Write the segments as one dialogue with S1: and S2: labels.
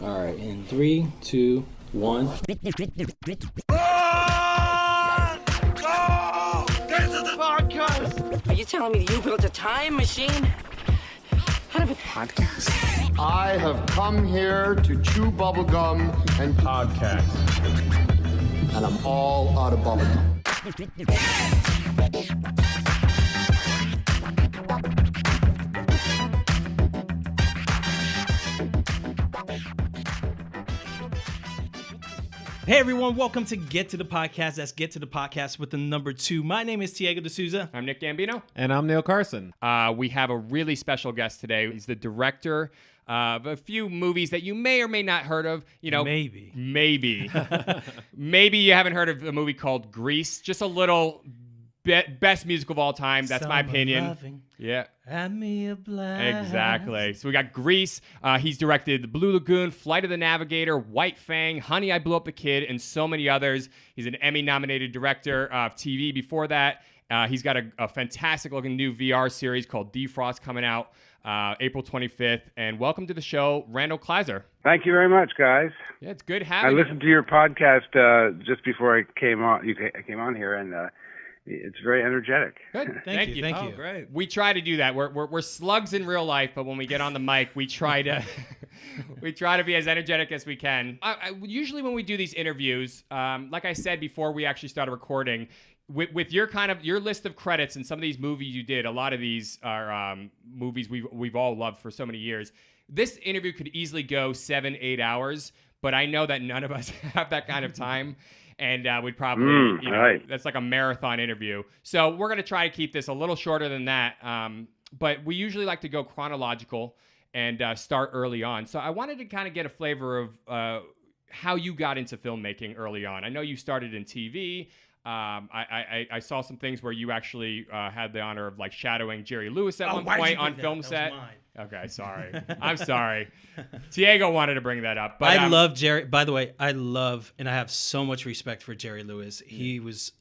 S1: All right, in 3, 2, 1.
S2: Run! Go! This is the podcast!
S3: Are you telling me that you built a time machine out of a podcast?
S4: I have come here to chew bubblegum and podcast. And I'm all out of bubblegum.
S5: Hey everyone, welcome to Get to the Podcast. That's Get to the Podcast with the number 2. My name is Tiago D'Souza.
S6: I'm Nick Gambino.
S7: And I'm Neil Carson.
S6: We have a really special guest today. He's the director of a few movies that you may or may not heard of. You know,
S5: Maybe.
S6: Maybe you haven't heard of a movie called Grease. Just a little best musical of all time. That's my opinion.
S5: Loving.
S6: Yeah.
S5: Add me a blast.
S6: Exactly. So we got Grease. He's directed The Blue Lagoon, Flight of the Navigator, White Fang, Honey, I Blew Up the Kid, and so many others. He's an Emmy-nominated director of TV before that. He's got a fantastic-looking new VR series called Defrost coming out April 25th. And welcome to the show, Randal Kleiser.
S8: Thank you very much, guys.
S6: Yeah, it's good having you.
S8: I listened to your podcast just before I came on. I came on here, and it's very energetic.
S6: Good.
S5: Thank you.
S7: Oh, great.
S6: We try to do that. We're slugs in real life, but when we get on the mic, we try to be as energetic as we can. Usually when we do these interviews, like I said before we actually started recording, with your list of credits and some of these movies you did, a lot of these are movies we've all loved for so many years. This interview could easily go 7-8 hours, but I know that none of us have that kind of time. And we'd probably,
S8: right.
S6: That's like a marathon interview. So we're going to try to keep this a little shorter than that. But we usually like to go chronological and start early on. So I wanted to kind of get a flavor of how you got into filmmaking early on. I know you started in TV. I saw some things where you actually had the honor of like shadowing Jerry Lewis at one point on film set. Okay, sorry. I'm sorry. Tiago wanted to bring that up. But
S5: I love Jerry. By the way, I love and I have so much respect for Jerry Lewis. He's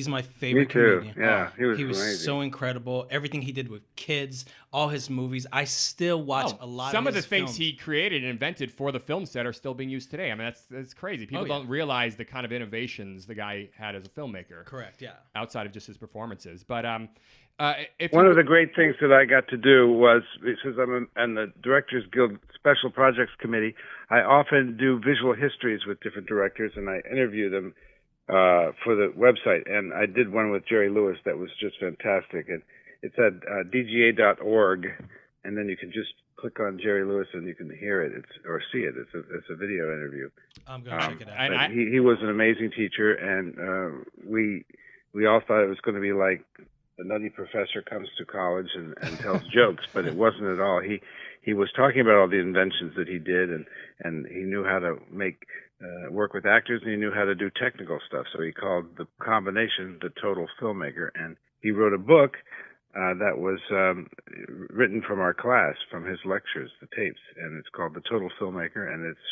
S5: my favorite
S8: Me too.
S5: comedian.
S8: Yeah, he was
S5: so
S8: amazing.
S5: incredible. Everything he did with kids, all his movies. I still watch a lot
S6: some
S5: of
S6: the
S5: his
S6: things
S5: films.
S6: he created and invented for the film set are still being used today. I mean, that's crazy. People don't realize the kind of innovations the guy had as a filmmaker.
S5: Correct, yeah.
S6: Outside of just his performances. But
S8: One of the great things that I got to do was, since I'm on the Directors Guild Special Projects Committee, I often do visual histories with different directors, and I interview them for the website. And I did one with Jerry Lewis that was just fantastic. And it's at dga.org, and then you can just click on Jerry Lewis and you can hear it or see it. It's a video interview.
S5: I'm going to check it out.
S8: He was an amazing teacher, and we all thought it was going to be like the nutty professor comes to college and tells jokes, but it wasn't at all. He was talking about all the inventions that he did, and he knew how to work with actors, and he knew how to do technical stuff. So he called the combination the total filmmaker, and he wrote a book that was written from our class, from his lectures, the tapes, and it's called The Total Filmmaker, and it's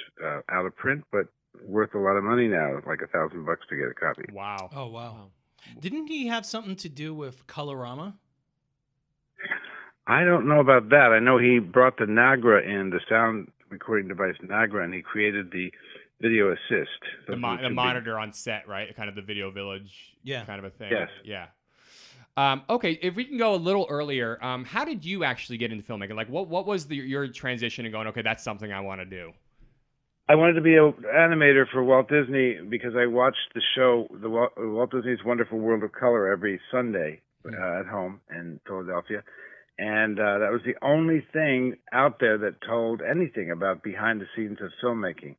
S8: out of print, but worth a lot of money now, like $1,000 to get a copy.
S6: Wow.
S5: Oh, wow. Didn't he have something to do with Colorama?
S8: I don't know about that. I know he brought the Nagra in, the sound recording device Nagra, and he created the video assist.
S6: The monitor on set, right? Kind of the video village kind of a thing.
S8: Yes.
S6: Yeah. Okay, if we can go a little earlier, how did you actually get into filmmaking? Like, what was your transition and going, okay, that's something I want to do?
S8: I wanted to be an animator for Walt Disney because I watched the show, Walt Disney's Wonderful World of Color, every Sunday at home in Philadelphia. And that was the only thing out there that told anything about behind the scenes of filmmaking.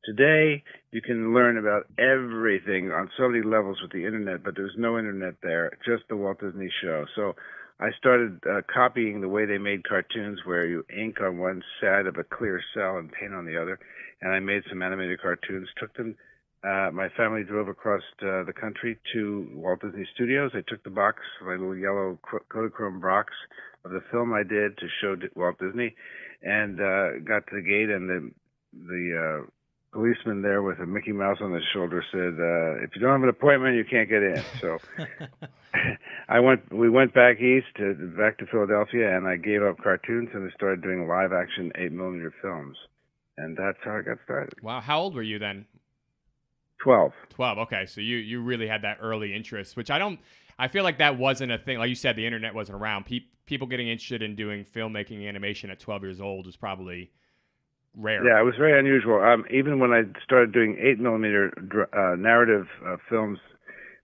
S8: Today, you can learn about everything on so many levels with the internet, but there's no internet there, just the Walt Disney show. So I started copying the way they made cartoons, where you ink on one side of a clear cell and paint on the other. And I made some animated cartoons, took them. My family drove across the country to Walt Disney Studios. I took the box, my little yellow Kodachrome box of the film I did to show Walt Disney, and got to the gate, and the policeman there with a Mickey Mouse on his shoulder said, if you don't have an appointment, you can't get in. So we went back east, back to Philadelphia, and I gave up cartoons, and I started doing live action 8mm films. and that's how I got started.
S6: Wow. How old were you then?
S8: 12.
S6: 12. Okay. So you really had that early interest, which I feel like that wasn't a thing. Like you said, the internet wasn't around. People getting interested in doing filmmaking and animation at 12 years old was probably rare.
S8: Yeah, it was very unusual. Even when I started doing 8mm narrative films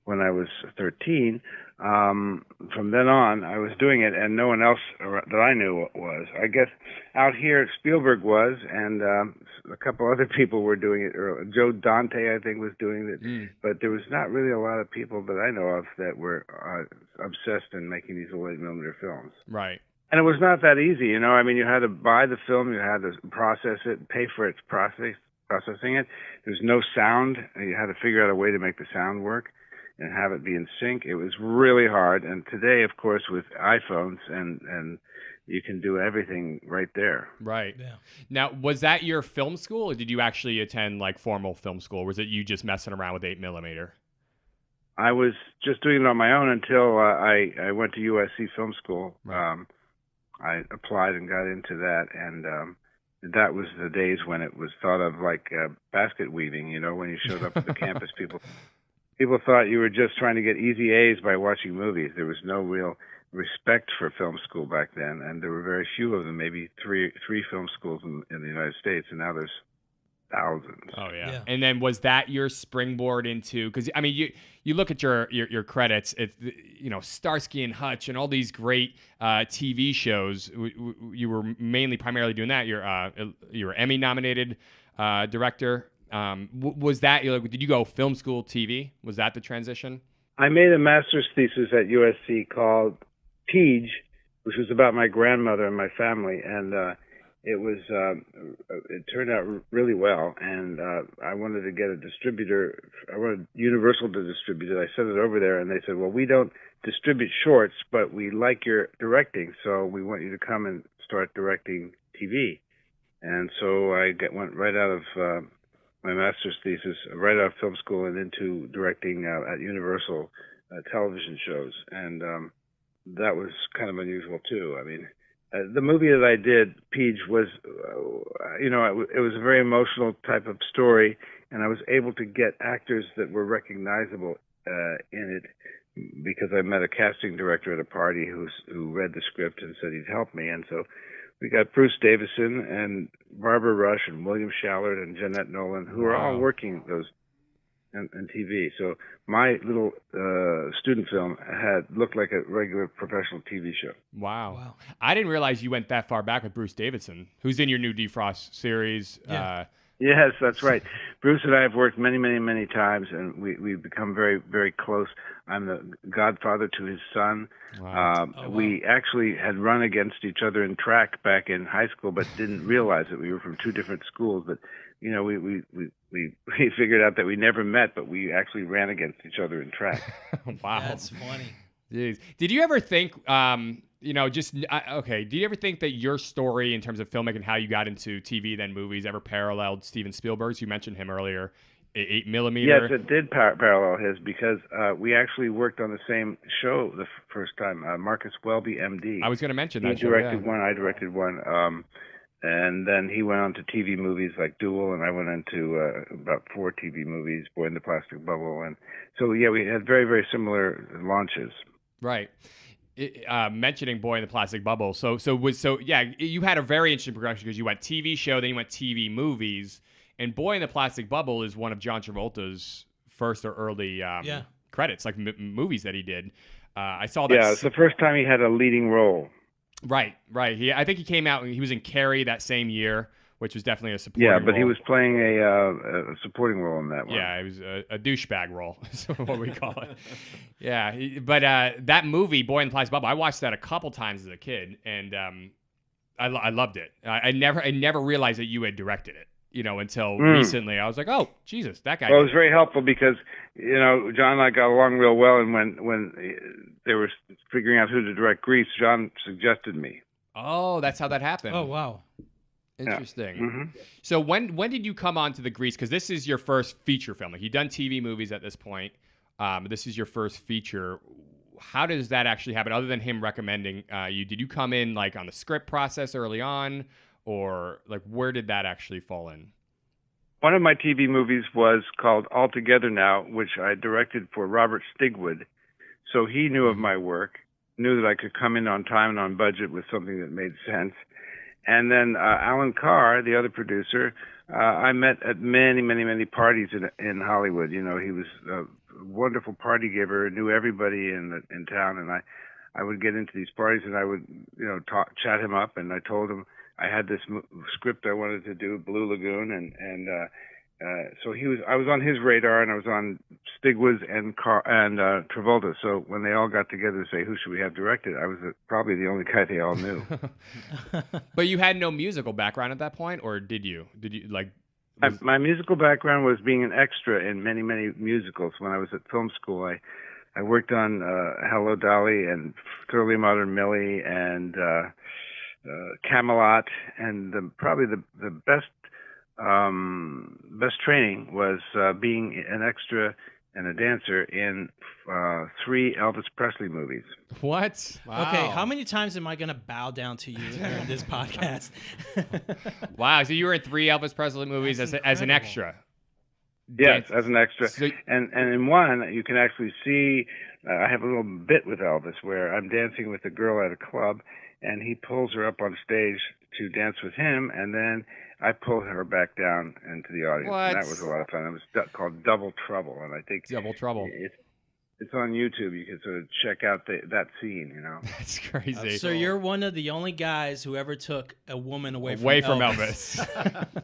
S8: when I was 13, from then on, I was doing it, and no one else that I knew was. I guess out here, Spielberg was, and a couple other people were doing it. Joe Dante, I think, was doing it. But there was not really a lot of people that I know of that were obsessed in making these little 8mm films.
S6: Right.
S8: And it was not that easy, you know. I mean, you had to buy the film, you had to process it, pay for its processing it. There's no sound. You had to figure out a way to make the sound work and have it be in sync. It was really hard. And today, of course, with iPhones and you can do everything right there.
S6: Right.
S5: Yeah.
S6: Now, was that your film school, or did you actually attend like formal film school? Or was it you just messing around with 8mm?
S8: I was just doing it on my own until I went to USC Film School.
S6: Right.
S8: I applied and got into that, and that was the days when it was thought of like basket weaving. You know, when you showed up at the campus, people thought you were just trying to get easy A's by watching movies. There was no real respect for film school back then, and there were very few of them, maybe three film schools in the United States, and now there's thousands.
S6: Oh yeah.
S5: Yeah.
S6: And then was that your springboard into? Because I mean, you look at your credits. It's Starsky and Hutch and all these great TV shows. You were primarily doing that. You were Emmy nominated director. Was that did you go film school TV? Was that the transition?
S8: I made a master's thesis at USC called Peach, which was about my grandmother and my family, and it turned out really well. And I wanted to get a distributor. I wanted Universal to distribute it. I sent it over there, and they said, "Well, we don't distribute shorts, but we like your directing, so we want you to come and start directing TV." And so I went right out of my master's thesis, right out of film school, and into directing at Universal television shows. And that was kind of unusual, too. I mean, the movie that I did, Peach, was, it was a very emotional type of story, and I was able to get actors that were recognizable in it because I met a casting director at a party who read the script and said he'd help me. And so we got Bruce Davison and Barbara Rush and William Shallard and Jeanette Nolan, who are all working those in TV. So my little student film looked like a regular professional TV show.
S6: Wow. I didn't realize you went that far back with Bruce Davison, who's in your new Defrost series.
S5: Yeah.
S8: Yes, that's right. Bruce and I have worked many, many, many times, and we've become very, very close. I'm the godfather to his son.
S6: Wow.
S8: We actually had run against each other in track back in high school, but didn't realize that we were from two different schools. But we figured out that we never met, but we actually ran against each other in track.
S6: Wow,
S5: That's funny.
S6: Jeez. Did you ever think, did you ever think that your story in terms of filmmaking, how you got into TV, then movies, ever paralleled Steven Spielberg's? You mentioned him earlier, 8mm.
S8: Yes, it did parallel his, because we actually worked on the same show the first time, Marcus Welby, MD.
S6: I was going to mention that
S8: He directed one, I directed one. And then he went on to TV movies like Duel, and I went into about 4 TV movies, Boy in the Plastic Bubble. And so, yeah, we had very, very similar launches.
S6: Right. Mentioning Boy in the Plastic Bubble. You had a very interesting progression because you went TV show, then you went TV movies. And Boy in the Plastic Bubble is one of John Travolta's first or early credits, like movies that he did. I saw that.
S8: Yeah, it's the first time he had a leading role.
S6: Right. I think he came out, he was in Carrie that same year, which was definitely a supporting role.
S8: Yeah, but he was playing a supporting role in that one.
S6: Yeah, it was a douchebag role, is what we call it. Yeah, but that movie, Boy in the Plastic Bubble, I watched that a couple times as a kid, and I loved it. I never realized that you had directed it, until recently. I was like, oh, Jesus, that guy.
S8: Well, it was very helpful because, John and I got along real well, and when they were figuring out who to direct Grease, John suggested me.
S6: Oh, that's how that happened.
S5: Oh, wow.
S6: Interesting.
S8: Yeah. Mm-hmm.
S6: So when did you come on to the Grease? Because this is your first feature film. Like, you've done TV movies at this point. This is your first feature. How does that actually happen? Other than him recommending you, did you come in like on the script process early on, or like where did that actually fall in?
S8: One of my TV movies was called All Together Now, which I directed for Robert Stigwood. So he knew of my work, knew that I could come in on time and on budget with something that made sense. And then Alan Carr, the other producer, I met at many, many, many parties in Hollywood. You know, he was a wonderful party giver, knew everybody in town, and I would get into these parties and I would, you know, chat him up, and I told him I had this script I wanted to do, Blue Lagoon, and so I was on his radar, and I was on Stigwood's and Travolta. So when they all got together to say who should we have directed, I was probably the only guy they all knew.
S6: But you had no musical background at that point, or did you? Did you like?
S8: My musical background was being an extra in many, many musicals. When I was at film school, I worked on Hello Dolly and Thoroughly Modern Millie and Camelot, and probably the best training was being an extra and a dancer in 3 Elvis Presley movies.
S6: What?
S5: Wow. Okay, how many times am I going to bow down to you during this podcast?
S6: Wow, so you were in 3 Elvis Presley movies as an extra.
S8: Yes, as an extra. So, and in one, you can actually see, I have a little bit with Elvis where I'm dancing with a girl at a club, and he pulls her up on stage to dance with him, and then I pull her back down into the audience.
S6: What?
S8: And that was a lot of fun. It was called Double Trouble, and I think
S6: Double Trouble.
S8: It's on YouTube. You can sort of check out that scene, you know.
S6: That's crazy.
S5: So you're one of the only guys who ever took a woman away from
S6: Elvis.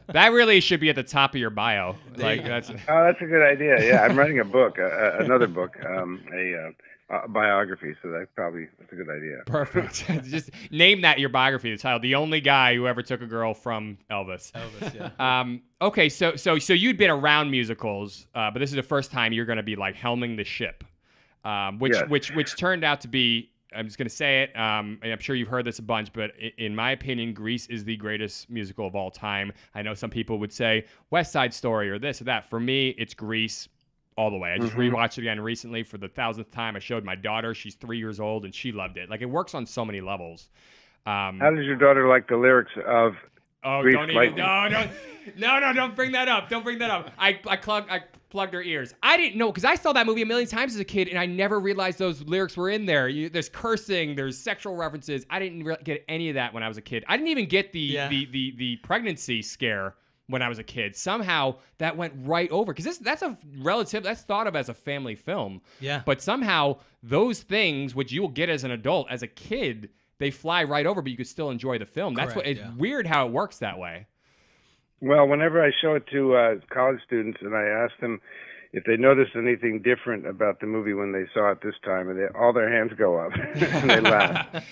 S6: That really should be at the top of your bio. That's
S8: a good idea. Yeah, I'm writing a book, another book, a biography. So that's a good idea.
S6: Perfect. Just name that your biography. The title: "The Only Guy Who Ever Took a Girl from Elvis."
S5: Elvis, yeah.
S6: Okay, so you'd been around musicals, but this is the first time you're going to be like helming the ship. Which turned out to be, I'm just going to say it, and I'm sure you've heard this a bunch, but in my opinion, Grease is the greatest musical of all time. I know some people would say West Side Story or this or that. For me, it's Grease all the way. I just rewatched it again recently for the 1000th time. I showed my daughter. She's 3 years old, and she loved it. Like, it works on so many levels.
S8: How does your daughter like the lyrics of Grease
S6: don't
S8: Lightning?
S6: Don't bring that up. Don't bring that up. I plugged her ears. I didn't know, because I saw that movie a million times as a kid, and I never realized those lyrics were in there. There's cursing, there's sexual references. I didn't get any of that when I was a kid. I didn't even get the pregnancy scare when I was a kid. Somehow that went right over, because that's thought of as a family film.
S5: Yeah.
S6: But somehow those things, which you will get as an adult, as a kid, they fly right over, but you could still enjoy the film.
S5: Correct,
S6: it's weird how it works that way.
S8: Well, whenever I show it to college students and I ask them if they noticed anything different about the movie when they saw it this time, and all their hands go up and they laugh.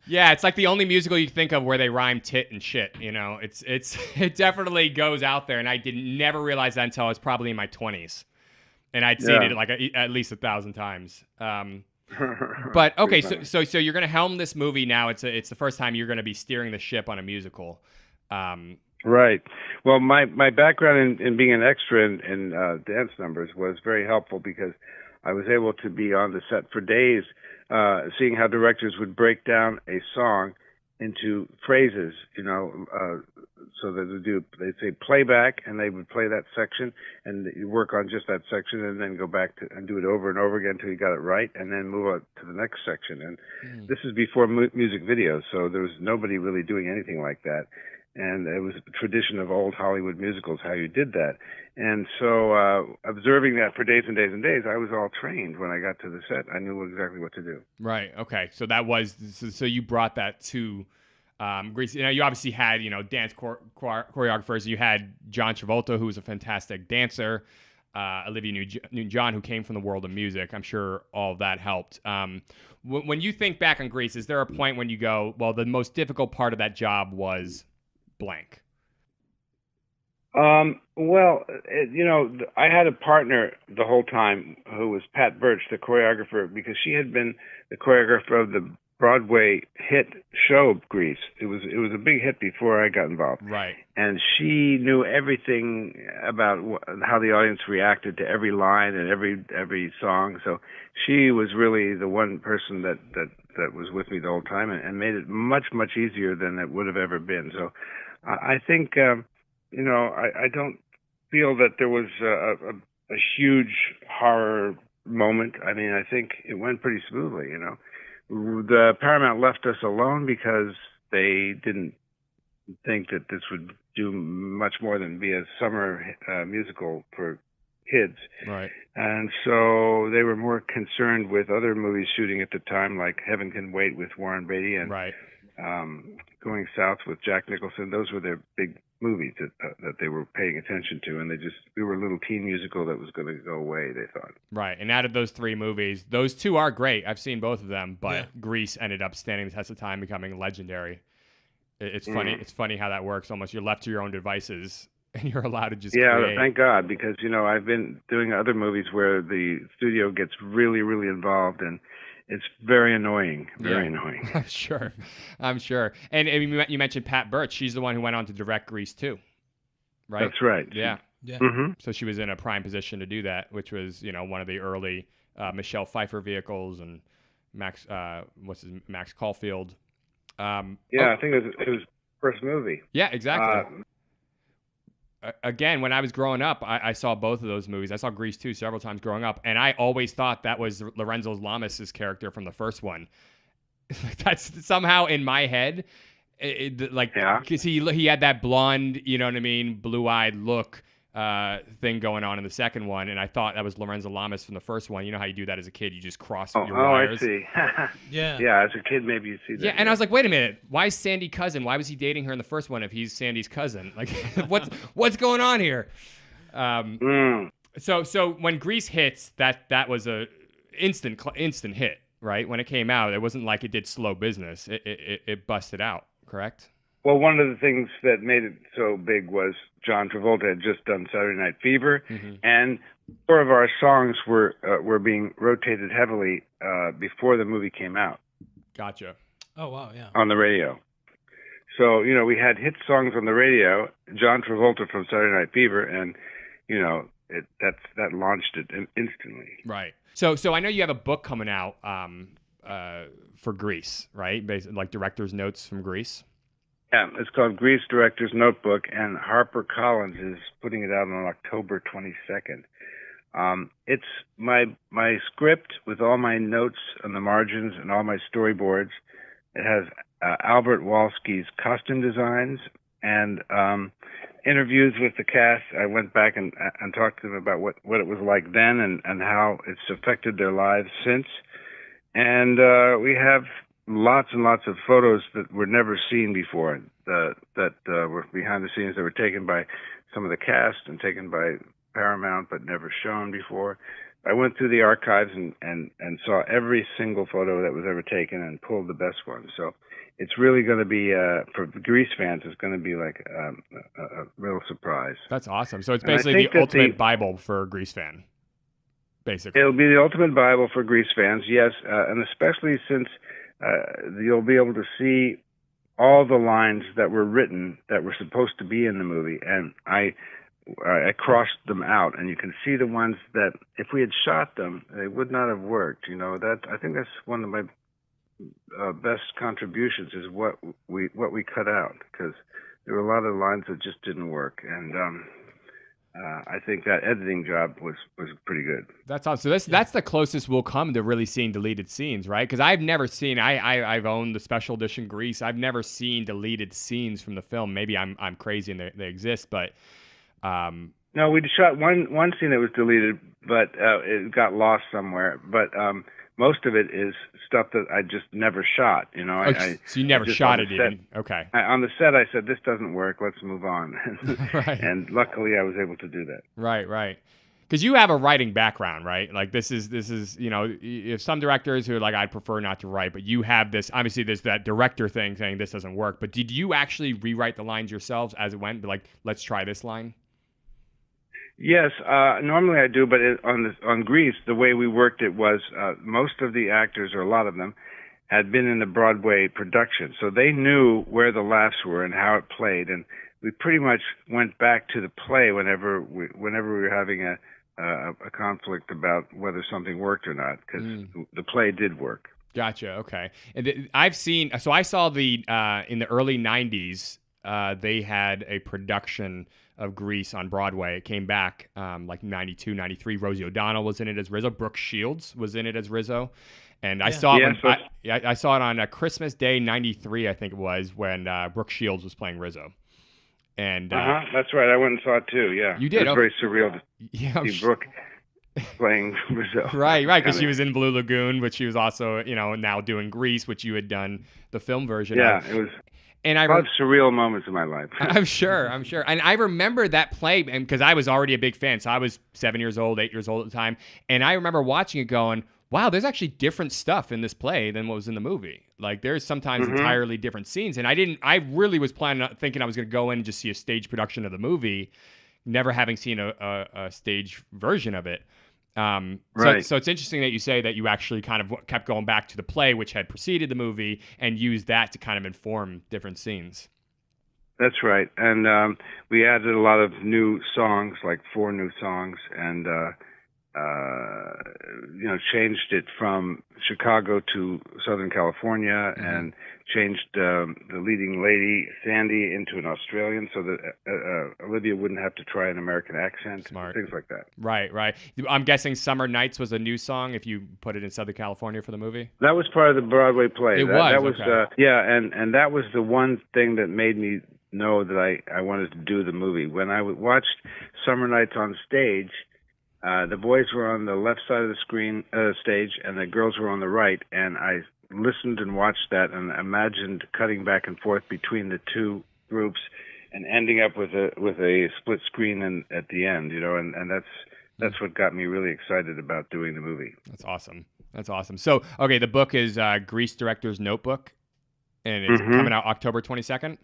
S6: Yeah, it's like the only musical you think of where they rhyme tit and shit. You know, it definitely goes out there, and I never realize that until I was probably in my 20s, and I'd seen it like at least 1,000 times. But okay, so you're gonna helm this movie now. It's the first time you're gonna be steering the ship on a musical.
S8: Right. Well, my background in being an extra in dance numbers was very helpful, because I was able to be on the set for days, seeing how directors would break down a song into phrases, you know, so that they'd say playback, and they would play that section, and you work on just that section, and then go back and do it over and over again until you got it right, and then move on to the next section. And this is before music videos, so there was nobody really doing anything like that. And it was a tradition of old Hollywood musicals, how you did that. And so observing that for days and days and days, I was all trained. When I got to the set, I knew exactly what to do.
S6: Right. Okay. So so you brought that to Grease. You know, you obviously had, you know, dance choreographers. You had John Travolta, who was a fantastic dancer. Olivia Newton-John, who came from the world of music. I'm sure all of that helped. When you think back on Grease, is there a point when you go, well, the most difficult part of that job was blank?
S8: Well, you know, I had a partner the whole time who was Pat Birch, the choreographer, because she had been the choreographer of the Broadway hit show Grease. It was a big hit before I got involved.
S6: Right.
S8: And she knew everything about how the audience reacted to every line and every song. So she was really the one person that was with me the whole time, and made it much, much easier than it would have ever been. So I think I don't feel that there was a huge horror moment. I mean, I think it went pretty smoothly. The Paramount left us alone because they didn't think that this would do much more than be a summer musical for kids.
S6: Right.
S8: And so they were more concerned with other movies shooting at the time, like Heaven Can Wait with Warren Beatty and
S6: Right.
S8: Going South with Jack Nicholson. Those were their big movies that they were paying attention to, and we were a little teen musical that was going to go away, they thought.
S6: Right. And out of those 3 movies, those 2 are great. I've seen both of them, but Grease ended up standing the test of time, becoming legendary. It's funny. It's funny how that works. Almost you're left to your own devices, and you're allowed to just create.
S8: Thank God, because I've been doing other movies where the studio gets really, really involved, and it's very annoying. Very annoying.
S6: I'm sure. And you mentioned Pat Birch. She's the one who went on to direct Grease 2, right?
S8: That's right.
S5: Yeah.
S8: Mm-hmm.
S6: So she was in a prime position to do that, which was one of the early Michelle Pfeiffer vehicles, and Max Caulfield.
S8: I think it was first movie.
S6: Yeah, exactly. Again, when I was growing up, I saw both of those movies. I saw Grease 2 several times growing up, and I always thought that was Lorenzo Lamas' character from the first one. That's somehow in my head, because he had that blonde, blue-eyed look thing going on in the second one, and I thought that was Lorenzo Lamas from the first one. You know how you do that as a kid? You just cross your wires.
S8: I see.
S5: Yeah.
S8: Yeah, as a kid, maybe you see that.
S6: Yeah, and I was like, wait a minute. Why is Sandy cousin? Why was he dating her in the first one if he's Sandy's cousin? Like, what's going on here? So when Grease hits, that was a instant hit, right? When it came out, it wasn't like it did slow business. It busted out, correct?
S8: Well, one of the things that made it so big was John Travolta had just done Saturday Night Fever, and 4 of our songs were being rotated heavily before the movie came out.
S6: Gotcha.
S5: Oh, wow, yeah.
S8: On the radio. So, we had hit songs on the radio, John Travolta from Saturday Night Fever, and, that launched it instantly.
S6: Right. So I know you have a book coming out for Grease, right? Like director's notes from Grease.
S8: Yeah, it's called Grease Director's Notebook, and HarperCollins is putting it out on October 22nd. It's my script with all my notes on the margins and all my storyboards. It has Albert Walsky's costume designs and interviews with the cast. I went back and talked to them about what it was like then and how it's affected their lives since. And we have lots and lots of photos that were never seen before, that were behind the scenes, that were taken by some of the cast and taken by Paramount but never shown before. I went through the archives and saw every single photo that was ever taken and pulled the best ones. So it's really going to be, for Grease fans, it's going to be like a real surprise.
S6: That's awesome. So it's basically the ultimate Bible for a Grease fan, basically.
S8: It'll be the ultimate Bible for Grease fans, yes, and especially since you'll be able to see all the lines that were written that were supposed to be in the movie, and I crossed them out, and you can see the ones that if we had shot them, they would not have worked. That I think that's one of my best contributions is what we cut out, because there were a lot of lines that just didn't work, and I think that editing job was pretty good.
S6: That's awesome. So that's the closest we'll come to really seeing deleted scenes, right? Because I've never seen. I've owned the special edition Grease. I've never seen deleted scenes from the film. Maybe I'm crazy and they exist, but
S8: no, we shot one scene that was deleted, but it got lost somewhere. But most of it is stuff that I just never shot.
S6: So you never shot it even. Okay.
S8: On the set, I said, "This doesn't work. Let's move on."
S6: Right.
S8: And luckily, I was able to do that.
S6: Right. Because you have a writing background, right? Like this is if some directors who are like, I'd prefer not to write, but you have this. Obviously, there's that director thing saying this doesn't work. But did you actually rewrite the lines yourselves as it went? Like, let's try this line.
S8: Yes, normally I do, but on Grease, the way we worked it was most of the actors, or a lot of them, had been in the Broadway production, so they knew where the laughs were and how it played, and we pretty much went back to the play whenever we were having a conflict about whether something worked or not, because the play did work.
S6: Gotcha. Okay, and I saw the in the early '90s. they had a production of Grease on Broadway. It came back like 92, 93. Rosie O'Donnell was in it as Rizzo. Brooke Shields was in it as Rizzo. And I saw it I saw it on Christmas Day, 93, I think it was, when Brooke Shields was playing Rizzo. And
S8: that's right. I went and saw it too. Yeah,
S6: you did.
S8: It was very surreal to see Brooke playing Rizzo.
S6: Right, because she was in Blue Lagoon, but she was also, now doing Grease, which you had done the film version of.
S8: Yeah, it was.
S6: And
S8: a lot of surreal moments in my life.
S6: I'm sure. And I remember that play because I was already a big fan. So I was 7 years old, 8 years old at the time. And I remember watching it going, wow, there's actually different stuff in this play than what was in the movie. Like there's sometimes entirely different scenes. And I really was thinking I was going to go in and just see a stage production of the movie, never having seen a stage version of it.
S8: Right.
S6: So it's interesting that you say that you actually kind of kept going back to the play, which had preceded the movie, and used that to kind of inform different scenes.
S8: That's right. And we added a lot of new songs, like 4 new songs, and changed it from Chicago to Southern California, and changed the leading lady, Sandy, into an Australian so that Olivia wouldn't have to try an American accent.
S6: Smart.
S8: Things like that.
S6: Right. I'm guessing Summer Nights was a new song if you put it in Southern California for the movie?
S8: That was part of the Broadway play. That was
S6: okay.
S8: And that was the one thing that made me know that I wanted to do the movie. When I watched Summer Nights on stage, the boys were on the left side of the stage, and the girls were on the right. And I listened and watched that, and imagined cutting back and forth between the two groups, and ending up with a split screen at the end. And that's what got me really excited about doing the movie.
S6: That's awesome. So, okay, the book is Grease Director's Notebook, and it's coming out October 22nd.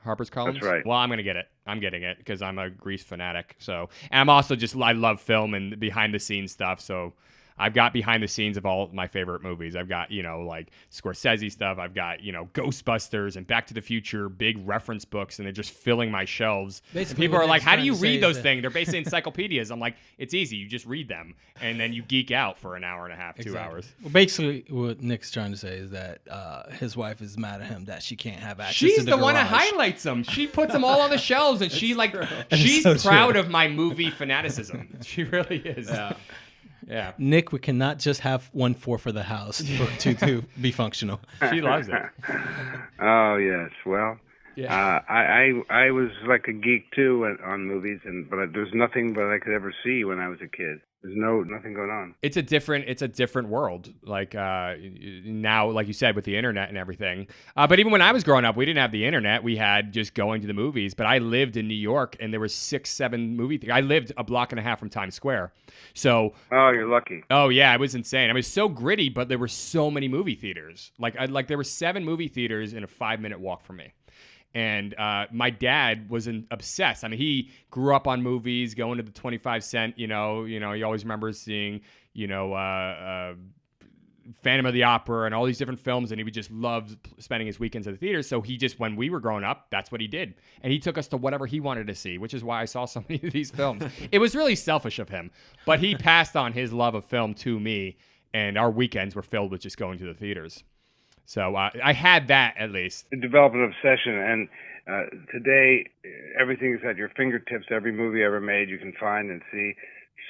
S6: HarperCollins?
S8: That's right.
S6: Well, I'm going to get it. I'm getting it because I'm a Grease fanatic. So, and I'm also I love film and behind the scenes stuff. So I've got behind the scenes of all my favorite movies. I've got, like Scorsese stuff. I've got, Ghostbusters and Back to the Future, big reference books, and they're just filling my shelves.
S5: Basically,
S6: and people are like, how do you
S5: trying to say
S6: read
S5: is
S6: those
S5: that-
S6: things? They're basically encyclopedias. I'm like, it's easy. You just read them. And then you geek out for an hour and a half, 2 hours.
S5: Well, basically, what Nick's trying to say is that his wife is mad at him that she can't have access
S6: She's
S5: to
S6: the one that
S5: garage.
S6: highlights them. She puts them all on the shelves, and she's
S5: so
S6: proud
S5: true.
S6: of my movie fanaticism. She really is. Yeah.
S5: Nick, we cannot just have 1/4 for the house to be functional.
S6: She loves it.
S8: Oh yes, well,
S6: Yeah.
S8: I was like a geek too on movies, but there's nothing that I could ever see when I was a kid. There's nothing going on.
S6: It's a different world. Like now, like you said, with the internet and everything. But even when I was growing up, we didn't have the internet. We had just going to the movies. But I lived in New York, and there were 6, 7 movie theaters. I lived a block and a half from Times Square. So.
S8: Oh, you're lucky.
S6: Oh yeah, it was insane. I was so gritty, but there were so many movie theaters. Like there were 7 movie theaters in a 5-minute walk from me. And my dad was obsessed. I mean, he grew up on movies, going to the 25 cent. He always remembers seeing, Phantom of the Opera and all these different films, and he would just love spending his weekends at the theater. So when we were growing up, that's what he did, and he took us to whatever he wanted to see, which is why I saw so many of these films. It was really selfish of him, but he passed on his love of film to me, and our weekends were filled with just going to the theaters. So I had that at least.
S8: It developed an obsession, and today everything is at your fingertips. Every movie ever made you can find and see.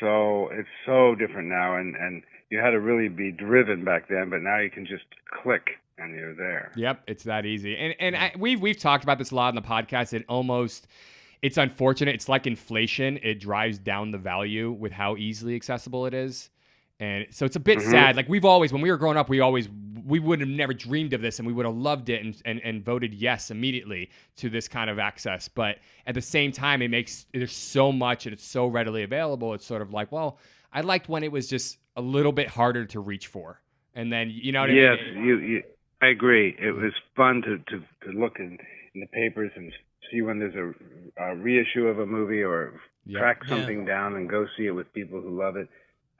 S8: So it's so different now, and you had to really be driven back then, but now you can just click and you're there.
S6: Yep, it's that easy. And we've talked about this a lot on the podcast. It's unfortunate. It's like inflation. It drives down the value with how easily accessible it is. And so it's a bit sad. Like when we were growing up, we would have never dreamed of this, and we would have loved it and voted yes immediately to this kind of access. But at the same time, there's so much and it's so readily available. It's sort of like, well, I liked when it was just a little bit harder to reach for. And then, you know what I mean?
S8: Yes, I agree. It was fun to look in the papers and see when there's a reissue of a movie, or track something down and go see it with people who love it,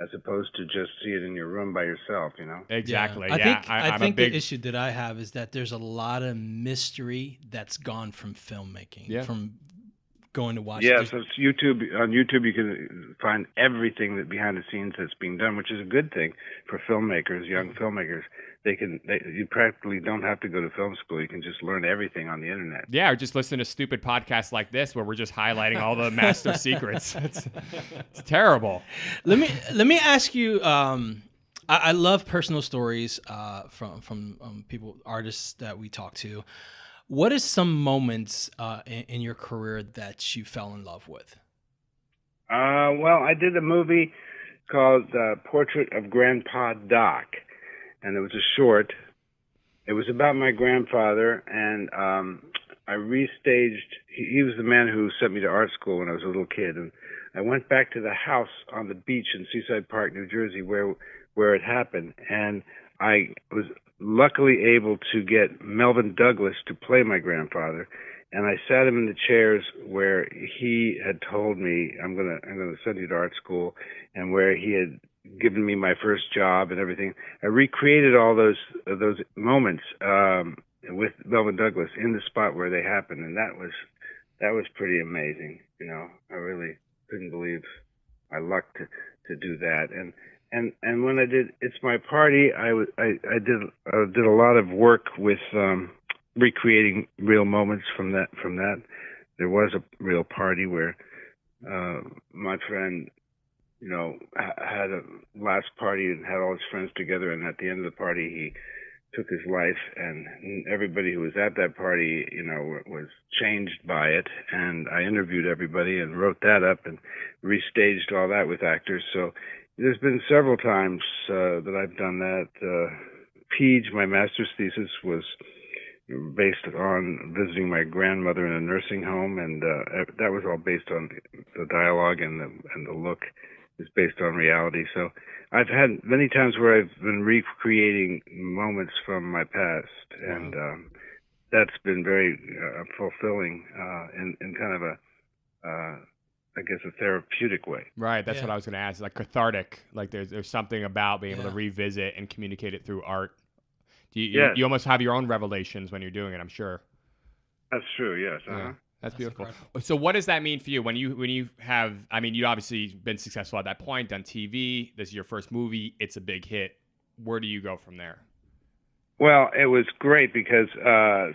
S8: as opposed to just see it in your room by yourself,
S6: Exactly.
S5: Yeah. I think the issue that I have is that there's a lot of mystery that's gone from filmmaking, from going to watch
S8: Yeah,
S5: it.
S8: so it's YouTube. On YouTube, you can find everything that behind the scenes that's being done, which is a good thing for filmmakers, young filmmakers. You practically don't have to go to film school. You can just learn everything on the internet.
S6: Yeah, or just listen to stupid podcasts like this where we're just highlighting all the master secrets. It's terrible.
S5: Let me ask you. I love personal stories from people, artists that we talk to. What is some moments in your career that you fell in love with?
S8: Well, I did a movie called Portrait of Grandpa Doc, and it was a short. It was about my grandfather, and I restaged. He was the man who sent me to art school when I was a little kid, and I went back to the house on the beach in Seaside Park, New Jersey, where it happened, and I was luckily able to get Melvin Douglas to play my grandfather, and I sat him in the chairs where he had told me, I'm gonna send you to art school, and where he had given me my first job and everything. I recreated all those moments with Melvin Douglas in the spot where they happened, and that was pretty amazing. You know, I really couldn't believe I lucked to do that. And when I did It's My Party, I did a lot of work with recreating real moments from that. There was a real party where my friend, you know, had a last party and had all his friends together, and at the end of the party he took his life, and everybody who was at that party, you know, was changed by it. And I interviewed everybody and wrote that up and restaged all that with actors. So there's been several times that I've done that. Page, my master's thesis, was based on visiting my grandmother in a nursing home, and that was all based on the dialogue, and the look is based on reality. So I've had many times where I've been recreating moments from my past, and that's been very fulfilling in kind of a I guess a therapeutic way.
S6: Right, that's what I was going to ask. Like cathartic. Like there's something about being able to revisit and communicate it through art. You almost have your own revelations when you're doing it, I'm sure.
S8: That's true. Yes.
S6: Yeah. That's beautiful. Incredible. So what does that mean for you when you have? I mean, you obviously been successful at that point, done TV. This is your first movie. It's a big hit. Where do you go from there?
S8: Well, it was great because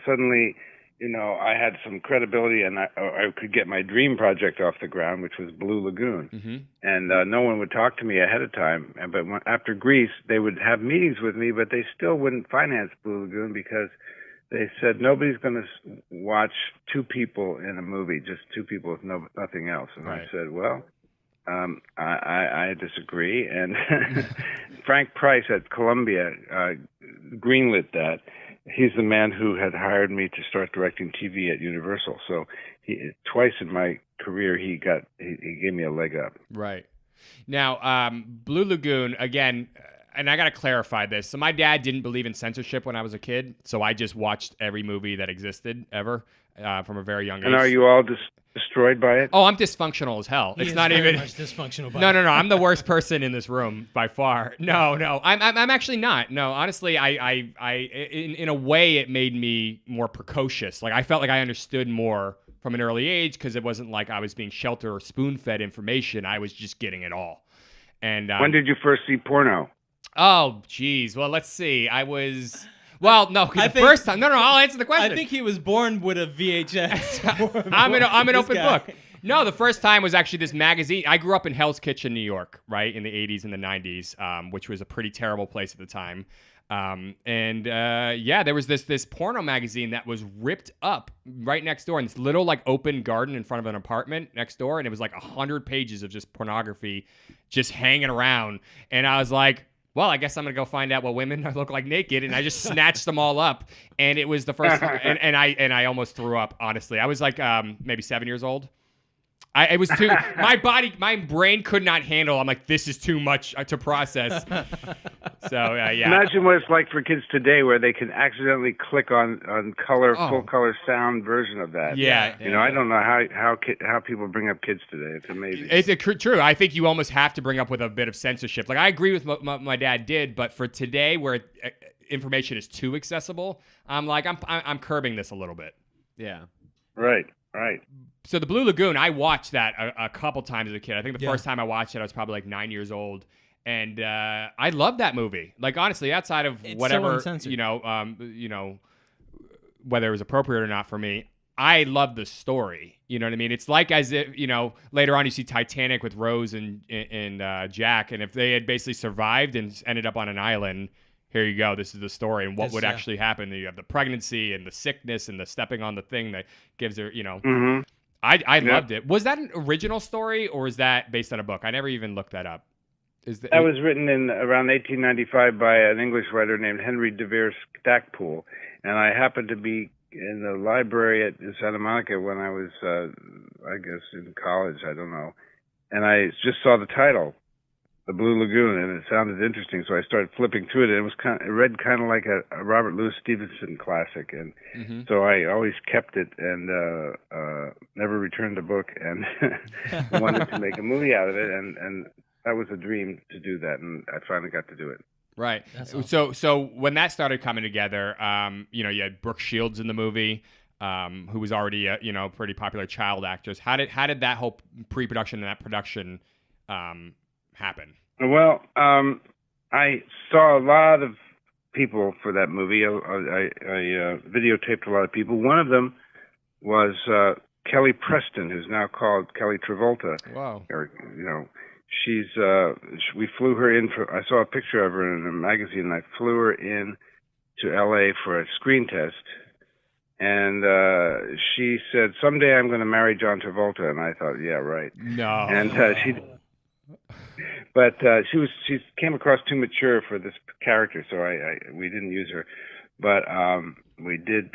S8: suddenly, you know, I had some credibility, and I could get my dream project off the ground, which was Blue Lagoon.
S6: Mm-hmm.
S8: And no one would talk to me ahead of time. But after Grease, they would have meetings with me, but they still wouldn't finance Blue Lagoon because they said nobody's going to watch two people in a movie, just two people with nothing else. And I said, well, I disagree. And Frank Price at Columbia greenlit that. He's the man who had hired me to start directing TV at Universal. So twice in my career, he gave me a leg up.
S6: Right. Now, Blue Lagoon, again, and I got to clarify this. So my dad didn't believe in censorship when I was a kid, so I just watched every movie that existed ever from a very young age.
S8: And are you all destroyed by it?
S6: Oh, I'm dysfunctional as hell. It's not even
S5: much dysfunctional.
S6: No. I'm the worst person in this room by far. No, I'm actually not. No, honestly, I in a way it made me more precocious. Like I felt like I understood more from an early age because it wasn't like I was being sheltered or spoon-fed information. I was just getting it all. And
S8: when did you first see porno?
S6: Oh, geez. Well, let's see. I was. Well, no, first time. No, I'll answer the question.
S5: I think he was born with a VHS.
S6: I'm an open book. No, the first time was actually this magazine. I grew up in Hell's Kitchen, New York, right, in the 80s and the 90s, which was a pretty terrible place at the time. There was this porno magazine that was ripped up right next door in this little like open garden in front of an apartment next door, and it was like 100 pages of just pornography just hanging around. And I was like, well, I guess I'm going to go find out what women look like naked. And I just snatched them all up. And it was the first time. And I almost threw up, honestly. I was like maybe 7 years old. It was too, my brain could not handle. I'm like, this is too much to process. So, yeah.
S8: Imagine what it's like for kids today where they can accidentally click on full color sound version of that.
S6: Yeah.
S8: You know, I don't know how people bring up kids today. It's amazing.
S6: It's true. I think you almost have to bring up with a bit of censorship. Like, I agree with what my dad did, but for today where information is too accessible, I'm curbing this a little bit.
S5: Yeah.
S8: Right.
S6: So the Blue Lagoon, I watched that a couple times as a kid. I think the
S5: Yeah.
S6: first time I watched it, I was probably like 9 years old. And I love that movie. Like, honestly, outside of
S5: It's so
S6: whatever,
S5: uncensored.
S6: whether it was appropriate or not for me, I love the story. You know what I mean? It's like as if, later on you see Titanic with Rose and Jack, and if they had basically survived and ended up on an island, here you go. This is the story, and what would actually happen. You have the pregnancy and the sickness and the stepping on the thing that gives her,
S8: Mm-hmm.
S6: I loved it. Was that an original story, or is that based on a book? I never even looked that up.
S8: That was written in around 1895 by an English writer named Henry de Vere Stackpoole, and I happened to be in the library at Santa Monica when I was, I guess, in college. I don't know, and I just saw the title, The Blue Lagoon, and it sounded interesting, so I started flipping through it. And it read kind of like a Robert Louis Stevenson classic, and so I always kept it and never returned the book, and wanted to make a movie out of it, and that was a dream to do that, and I finally got to do it.
S6: Right.
S5: That's awesome.
S6: So when that started coming together, you had Brooke Shields in the movie, who was already a pretty popular child actress. How did that whole pre-production and that production happen?
S8: Well, I saw a lot of people for that movie. I videotaped a lot of people. One of them was Kelly Preston, who's now called Kelly Travolta.
S6: Wow.
S8: Or, she's we flew her in I saw a picture of her in a magazine, and I flew her in to LA for a screen test, and she said, "Someday I'm going to marry John Travolta," and I thought, yeah, right.
S6: No.
S8: And she came across too mature for this character, so we didn't use her, but we did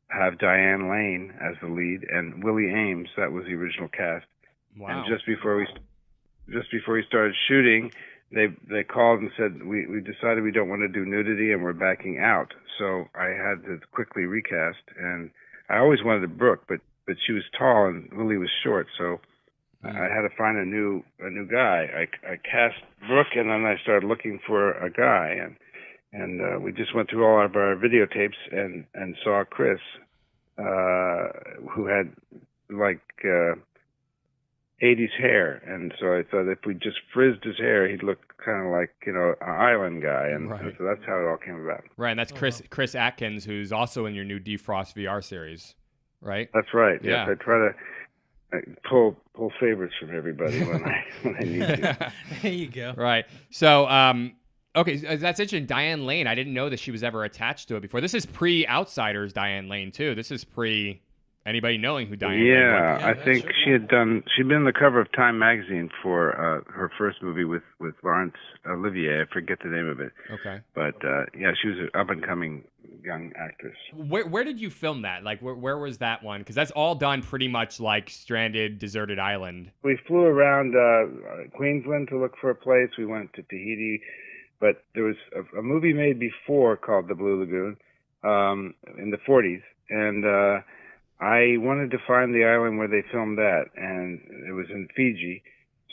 S8: have Diane Lane as the lead, and Willie Ames. That was the original cast.
S6: Wow.
S8: And just before we started shooting, they called and said, we decided we don't want to do nudity and we're backing out. So I had to quickly recast, and I always wanted a Brooke, but she was tall and Willie was short, so I had to find a new guy. I cast Brooke, and then I started looking for a guy, and we just went through all of our videotapes and saw Chris, who had like 80s hair, and so I thought if we just frizzed his hair, he'd look kind of like an island guy, and so that's how it all came about.
S6: Right, and that's Chris Atkins, who's also in your new Defrost VR series, right?
S8: That's right.
S6: Yeah.
S8: Yes, I try to pull favorites from everybody when I need to.
S5: There you go.
S6: Right. So, okay, that's interesting. Diane Lane, I didn't know that she was ever attached to it before. This is pre-Outsiders Diane Lane, too. This is pre anybody knowing who Diane Lane was.
S8: Yeah, I
S5: that's
S8: think
S5: true.
S8: she'd been on the cover of Time magazine for her first movie with Laurence Olivier. I forget the name of it.
S6: Okay.
S8: But she was an up-and-coming young actress.
S6: Where did you film that? Like, where was that one? Because that's all done pretty much like stranded, deserted island.
S8: We flew around Queensland to look for a place. We went to Tahiti, but there was a movie made before called The Blue Lagoon in the 40s, and I wanted to find the island where they filmed that, and it was in Fiji.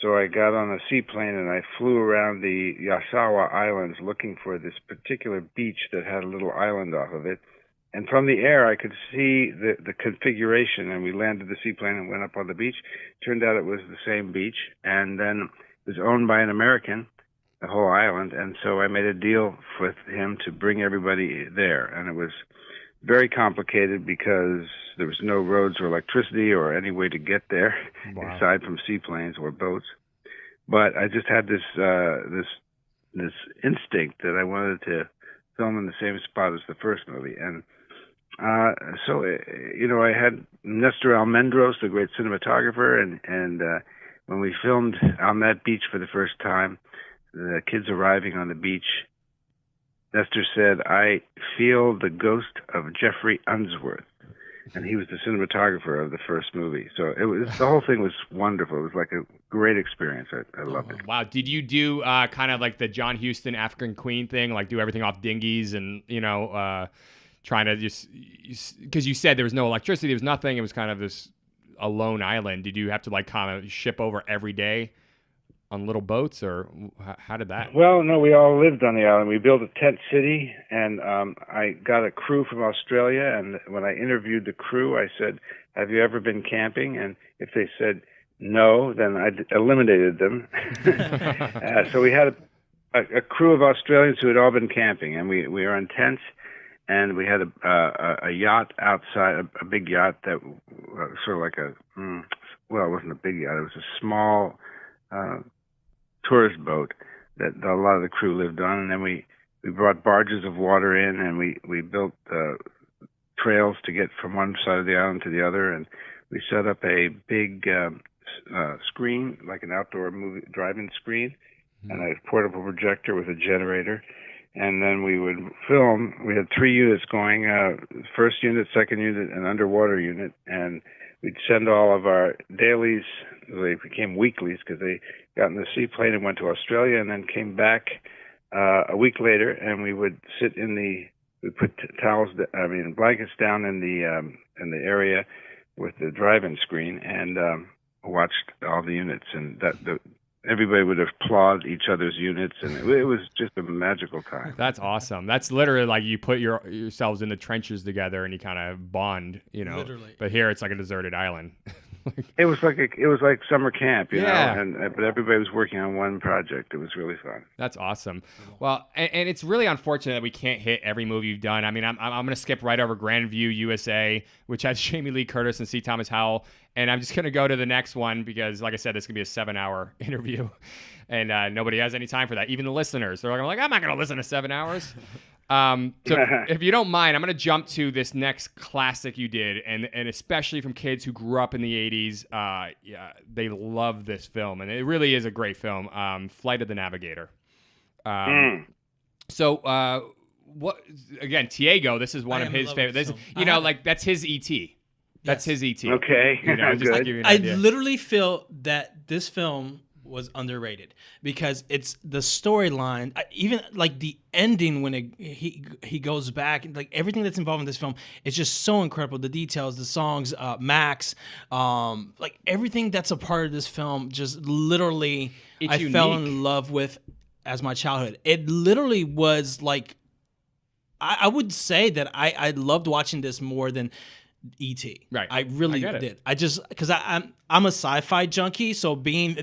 S8: So I got on a seaplane and I flew around the Yasawa Islands looking for this particular beach that had a little island off of it. And from the air, I could see the configuration, and we landed the seaplane and went up on the beach. Turned out it was the same beach, and then it was owned by an American, the whole island, and so I made a deal with him to bring everybody there. And it was very complicated because there was no roads or electricity or any way to get there aside from seaplanes or boats. But I just had this instinct that I wanted to film in the same spot as the first movie. And so I had Nestor Almendros, the great cinematographer, and when we filmed on that beach for the first time, the kids arriving on the beach, Nestor said, "I feel the ghost of Jeffrey Unsworth," and he was the cinematographer of the first movie. So the whole thing was wonderful. It was like a great experience. I loved it.
S6: Wow. Did you do kind of like the John Huston African Queen thing, like do everything off dinghies and trying to just because you said there was no electricity, there was nothing. It was kind of this a lone island. Did you have to like kind of ship over every day on little boats, or how did that?
S8: Well, no, we all lived on the island. We built a tent city, and I got a crew from Australia, and when I interviewed the crew, I said, have you ever been camping? And if they said no, then I eliminated them. So we had a crew of Australians who had all been camping, and we were on tents, and we had a yacht outside, a big yacht that sort of like well, it wasn't a big yacht. It was a small tourist boat that a lot of the crew lived on, and then we brought barges of water in, and we built trails to get from one side of the island to the other, and we set up a big screen, like an outdoor movie drive-in screen, and a portable projector with a generator. And then we would film. We had 3 units going, first unit, second unit, and underwater unit. And we'd send all of our dailies, they became weeklies because they got in the seaplane and went to Australia and then came back a week later, and we would sit we put blankets down in the area with the drive-in screen and watched all the units. And everybody would applaud each other's units, and it was just a magical time.
S6: That's awesome. That's literally like you put yourselves in the trenches together and you kind of bond, Literally. But here it's like a deserted island.
S8: It was like summer camp, you know, but everybody was working on one project. It was really fun.
S6: That's awesome. Well, and it's really unfortunate that we can't hit every movie you've done. I mean, I'm going to skip right over Grandview USA, which has Jamie Lee Curtis and C. Thomas Howell, and I'm just going to go to the next one because, like I said, this could be a 7-hour interview, and nobody has any time for that. Even the listeners, they're like, I'm not going to listen to 7 hours. So if you don't mind, I'm going to jump to this next classic you did, and especially from kids who grew up in the 80s, they love this film, and it really is a great film, Flight of the Navigator. So what again, Tiago, this is one of his favorites. Like that's his E.T. That's his E.T.
S8: Okay.
S6: Just to give you an
S5: I
S6: idea.
S5: literally feel that this film was underrated because it's the storyline, even like the ending when he goes back, like everything that's involved in this film is just so incredible. The details, the songs, Max, like everything that's a part of this film, just literally I fell in love with as my childhood. It literally was like I would say that I loved watching this more than E.T.
S6: Right.
S5: I really did. I just because I'm a sci-fi junkie, so being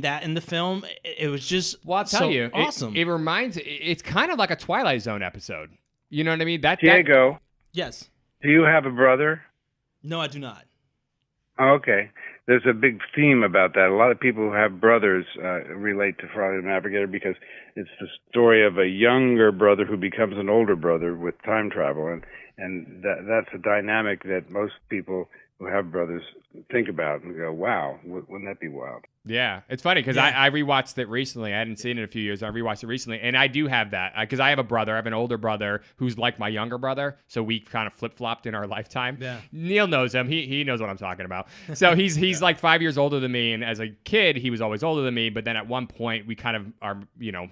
S5: that in the film, it was just
S6: I'll tell you,
S5: awesome.
S6: It reminds. It's kind of like a Twilight Zone episode. You know what I mean?
S8: Diego.
S5: Yes.
S8: Do you have a brother?
S5: No, I do not.
S8: Oh, okay. There's a big theme about that. A lot of people who have brothers relate to Flight of the Navigator because it's the story of a younger brother who becomes an older brother with time travel, and that's a dynamic that most people who have brothers think about and go, wow, wouldn't that be wild?
S6: Yeah, it's funny because I rewatched it recently. I hadn't seen it in a few years. I rewatched it recently, and I do have that because I have a brother. I have an older brother who's like my younger brother, so we kind of flip-flopped in our lifetime.
S5: Yeah.
S6: Neil knows him. He knows what I'm talking about. So he's like 5 years older than me, and as a kid, he was always older than me, but then at one point, we kind of are,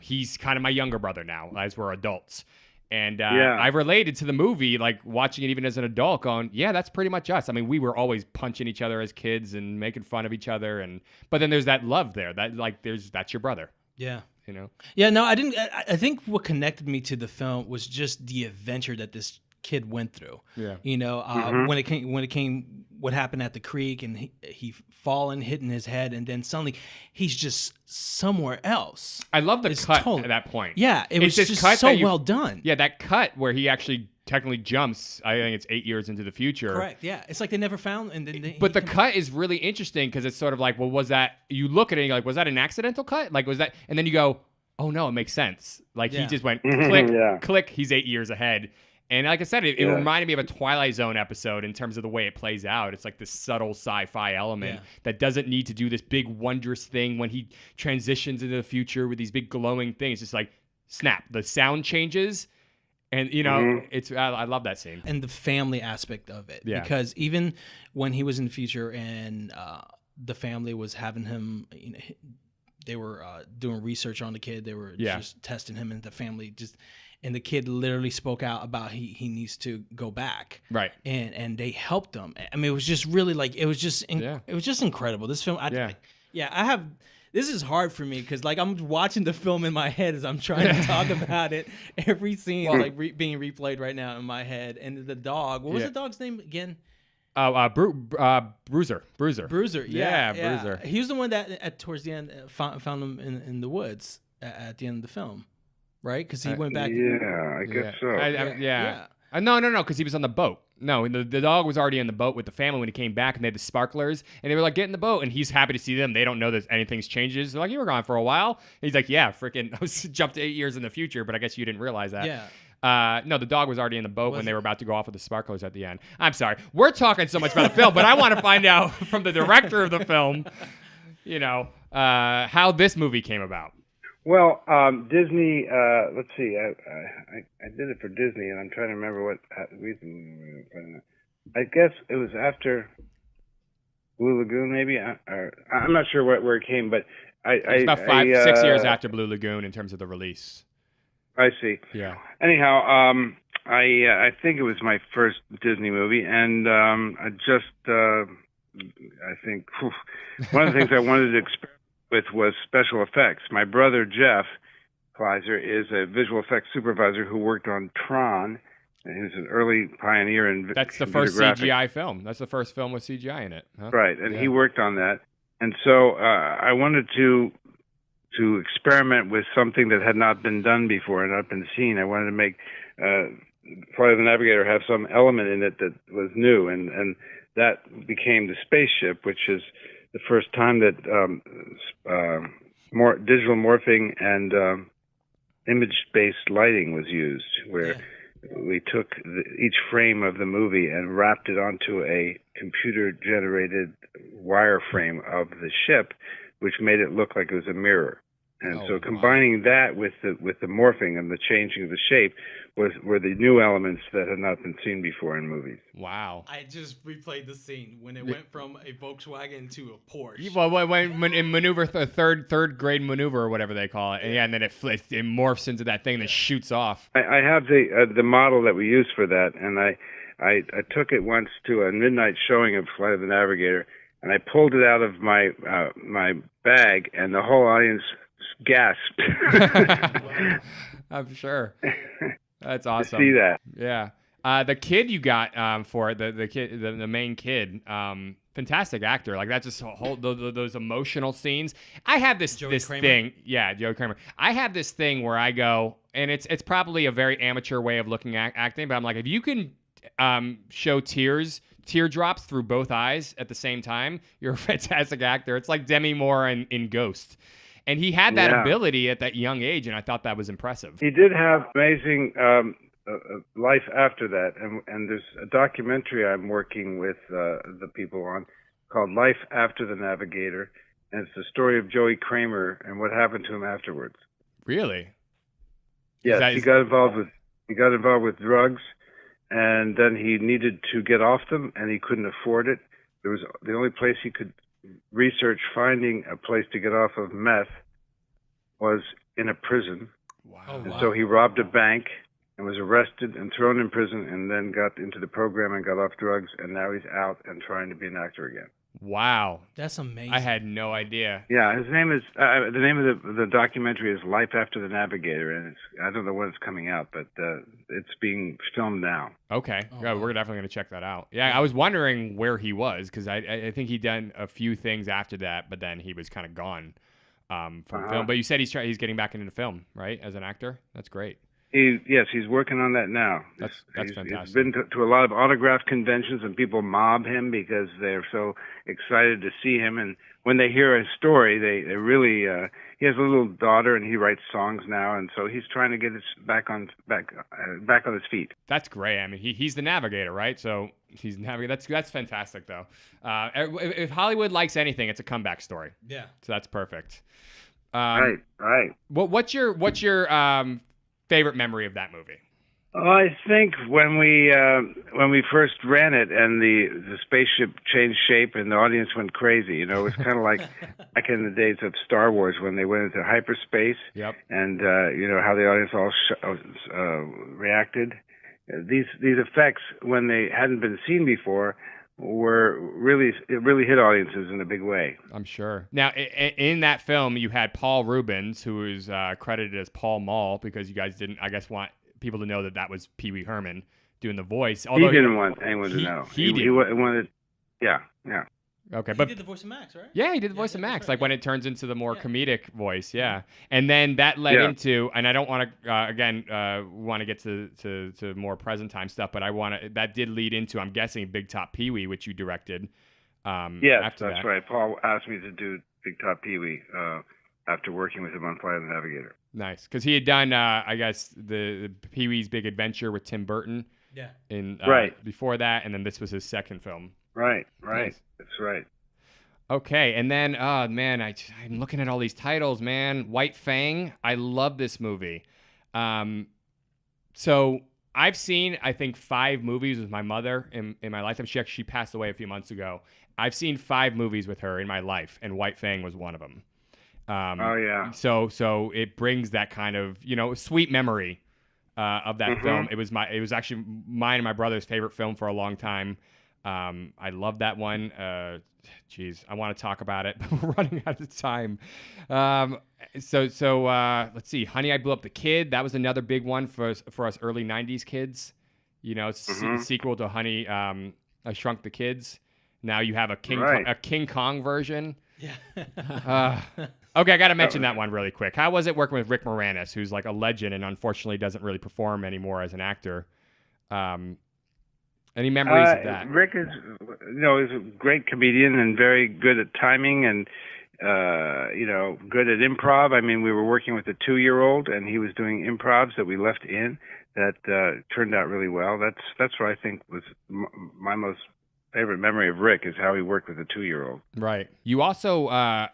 S6: he's kind of my younger brother now as we're adults. And I related to the movie, like watching it even as an adult, going, yeah, that's pretty much us. I mean, we were always punching each other as kids and making fun of each other, but then there's that love there, that's your brother.
S5: Yeah.
S6: Yeah,
S5: no, I didn't. I think what connected me to the film was just the adventure that this kid went through.
S6: Yeah.
S5: When it came, what happened at the creek, and he fallen, hitting his head, and then suddenly he's just somewhere else.
S6: I love the cut at that point.
S5: Yeah, it was just so well done.
S6: Yeah, that cut where he actually technically jumps. I think it's 8 years into the future.
S5: Correct. Yeah, it's like they never found. And then
S6: but the cut is really interesting because it's sort of like, well, was that? You look at it and you're like, was that an accidental cut? Like, was that? And then you go, oh no, it makes sense. Like he just went click. He's 8 years ahead. And like I said, it reminded me of a Twilight Zone episode in terms of the way it plays out. It's like this subtle sci-fi element that doesn't need to do this big wondrous thing when he transitions into the future with these big glowing things. It's just like, snap, the sound changes. And, I love that scene.
S5: And the family aspect of it.
S6: Yeah.
S5: Because even when he was in the future and the family was having him, they were doing research on the kid. They were just testing him, and the family just... And the kid literally spoke out about he needs to go back,
S6: right?
S5: And they helped him. I mean, it was just really like it was just incredible. This film, I have. This is hard for me because like I'm watching the film in my head as I'm trying to talk about it. Every scene is like being replayed right now in my head. And the dog, what was the dog's name again?
S6: Oh, Bruiser.
S5: Bruiser, yeah,
S6: Bruiser.
S5: He was the one that towards the end found him in the woods at the end of the film, right? Because he went back.
S8: Yeah, I guess so.
S6: No, because he was on the boat. No, the dog was already in the boat with the family when he came back, and they had the sparklers, and they were like, get in the boat, and he's happy to see them. They don't know that anything's changes. They're like, you were gone for a while. And he's like, yeah, freaking, I was jumped 8 years in the future, but I guess you didn't realize that.
S5: Yeah.
S6: No, the dog was already in the boat when they were about to go off with the sparklers at the end. I'm sorry. We're talking so much about the film, but I want to find out from the director of the film, how this movie came about.
S8: Well, Disney. Let's see. I did it for Disney, and I'm trying to remember what reason. I guess it was after Blue Lagoon, maybe. I'm not sure where it came, but
S6: It's about 6 years after Blue Lagoon in terms of the release.
S8: I see.
S6: Yeah.
S8: Anyhow, I think it was my first Disney movie, and I think one of the things I wanted to experiment with was special effects. My brother Jeff Kleiser is a visual effects supervisor who worked on Tron, and he was an early pioneer in
S6: That's the first CGI film. That's the first film with CGI in it. Huh?
S8: Right, and he worked on that. And so I wanted to experiment with something that had not been done before and not been seen. I wanted to make Flight of the Navigator have some element in it that was new, and that became the spaceship, which is the first time that more digital morphing and image-based lighting was used, where we took each frame of the movie and wrapped it onto a computer-generated wireframe of the ship, which made it look like it was a mirror. And so combining that with the morphing and the changing of the shape were the new elements that had not been seen before in movies.
S6: Wow.
S5: I just replayed the scene when it went from a Volkswagen to a Porsche.
S6: Well, when in maneuver, third grade maneuver or whatever they call it, and then it morphs into that thing that shoots off.
S8: I have the model that we used for that, and I took it once to a midnight showing of Flight of the Navigator, and I pulled it out of my bag, and the whole audience gasped.
S6: I'm sure. That's awesome.
S8: To see that.
S6: Yeah. The kid you got for it, the kid, the main kid, fantastic actor. Like that just whole those emotional scenes. I have this thing. Yeah, Joey Kramer. I have this thing where I go, and it's probably a very amateur way of looking at acting, but I'm like, if you can show teardrops through both eyes at the same time, you're a fantastic actor. It's like Demi Moore in Ghost. And he had that ability at that young age, and I thought that was impressive.
S8: He did have amazing life after that, and there's a documentary I'm working with the people on called Life After the Navigator, and it's the story of Joey Kramer and what happened to him afterwards.
S6: Really?
S8: Yes, he got involved with drugs, and then he needed to get off them, and he couldn't afford it. There was the only place he could research finding a place to get off of meth was in a prison.
S6: Wow.
S8: And so he robbed a bank and was arrested and thrown in prison, and then got into the program and got off drugs, and now he's out and trying to be an actor again.
S6: Wow.
S5: That's amazing.
S6: I had no idea.
S8: Yeah, his name is the name of the documentary is Life After the Navigator, and I don't know when it's coming out, but it's being filmed now.
S6: Okay, we're definitely going to check that out. Yeah, I was wondering where he was, because I think he'd done a few things after that, but then he was kind of gone from film. But you said he's getting back into film, right, as an actor? That's great.
S8: He's working on that now.
S6: That's fantastic.
S8: He's been to a lot of autograph conventions, and people mob him because they're so excited to see him. And when they hear his story, they really. He has a little daughter, and he writes songs now, and so he's trying to get his back on his feet.
S6: That's great. I mean, he's the Navigator, right? So he's Navigator. That's fantastic, though. If Hollywood likes anything, it's a comeback story.
S5: Yeah.
S6: So that's perfect.
S8: Right.
S6: What's your favorite memory of that movie?
S8: I think when we first ran it and the spaceship changed shape and the audience went crazy. It was kind of like back in the days of Star Wars when they went into hyperspace.
S6: Yep.
S8: And how the audience all reacted. These effects, when they hadn't been seen before, it really hit audiences in a big way.
S6: I'm sure. Now, in that film, you had Paul Rubens, who is credited as Paul Mall, because you guys didn't, I guess, want people to know that was Pee Wee Herman. doing the voice.
S8: He
S6: Although
S8: didn't want anyone to know.
S6: He did.
S8: He wanted, yeah.
S6: Okay,
S5: He
S6: but
S5: did the voice of Max, right?
S6: yeah, he did the voice of
S5: that's
S6: Max,
S5: right,
S6: like when
S5: yeah.
S6: it turns into the more
S5: Yeah.
S6: comedic voice, yeah. And then that led
S8: Yeah.
S6: into, and I don't want to want to get to more present time stuff, but that did lead into, I'm guessing, Big Top Pee Wee, which you directed.
S8: Yes,
S6: after
S8: that's
S6: that.
S8: right. Paul asked me to do Big Top Pee Wee after working with him on Flight of the Navigator.
S6: Nice, because he had done, I guess, the Pee Wee's Big Adventure with Tim Burton.
S5: Yeah.
S8: Right.
S6: Before that, and then this was his second film.
S8: Right.
S6: Nice.
S8: That's right.
S6: Okay, and then, man, I'm looking at all these titles, man. White Fang, I love this movie. So I've seen, I think, 5 movies with my mother in my lifetime. She passed away a few months ago. I've seen 5 movies with her in my life, and White Fang was one of them.
S8: Oh, yeah.
S6: So it brings that kind of, sweet memory of that film. It was actually mine and my brother's favorite film for a long time. I love that one. Geez, I want to talk about it, but we're running out of time. So let's see. Honey, I Blew Up the Kid. That was another big one for us early '90s kids. It's a sequel to Honey, I Shrunk the Kids. Now you have a King Kong version.
S5: Yeah.
S6: Okay, I got to mention that one really quick. How was it working with Rick Moranis, who's like a legend and unfortunately doesn't really perform anymore as an actor? Any memories of that?
S8: Rick is a great comedian and very good at timing and, good at improv. I mean, we were working with a 2-year-old and he was doing improvs that we left in that turned out really well. That's what I think was my most favorite memory of Rick, is how he worked with a 2-year-old.
S6: Right. You also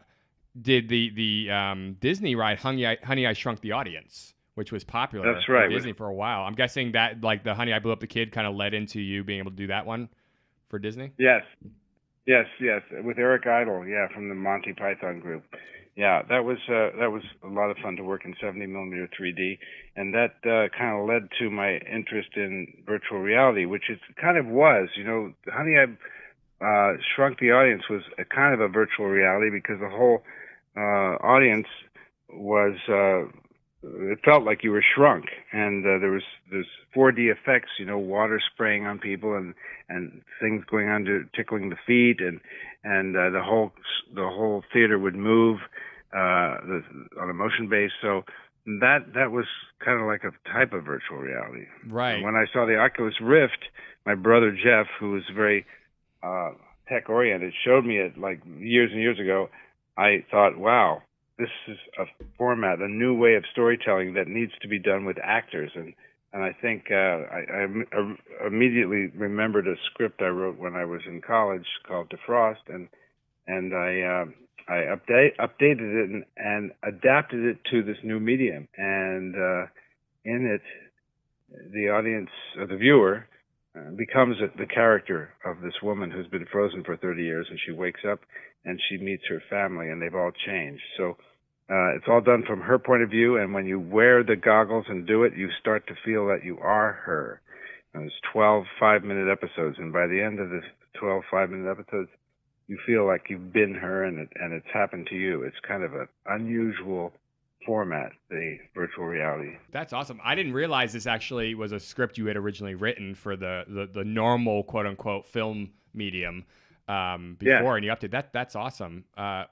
S6: did the Disney ride, Honey, I Shrunk the Audience, which was popular.
S8: That's right.
S6: At Disney for a while. I'm guessing that like the Honey, I Blew Up the Kid kind of led into you being able to do that one for Disney.
S8: Yes, with Eric Idle, from the Monty Python group. Yeah, that was a lot of fun to work in 70mm 3D, and that kind of led to my interest in virtual reality, which it kind of was. Honey, I Shrunk the Audience was a kind of a virtual reality because the whole audience was. It felt like you were shrunk, and there's 4D effects, water spraying on people and things going on to tickling the feet, and the whole theater would move on a motion base. So that was kind of like a type of virtual reality.
S6: Right.
S8: And when I saw the Oculus Rift, my brother Jeff, who was very tech oriented, showed me it like years and years ago. I thought, wow, this is a format, a new way of storytelling that needs to be done with actors. And I think I immediately remembered a script I wrote when I was in college called Defrost, and I updated it and adapted it to this new medium. And in it, the audience, or the viewer, becomes the character of this woman who's been frozen for 30 years, and she wakes up and she meets her family, and they've all changed. So it's all done from her point of view, and when you wear the goggles and do it, you start to feel that you are her. And there's 12 5-minute episodes, and by the end of the 12 5-minute episodes, you feel like you've been her, and it's happened to you. It's kind of an unusual format, the virtual reality.
S6: That's awesome. I didn't realize this actually was a script you had originally written for the normal quote unquote film medium before, and you upped it. That's awesome.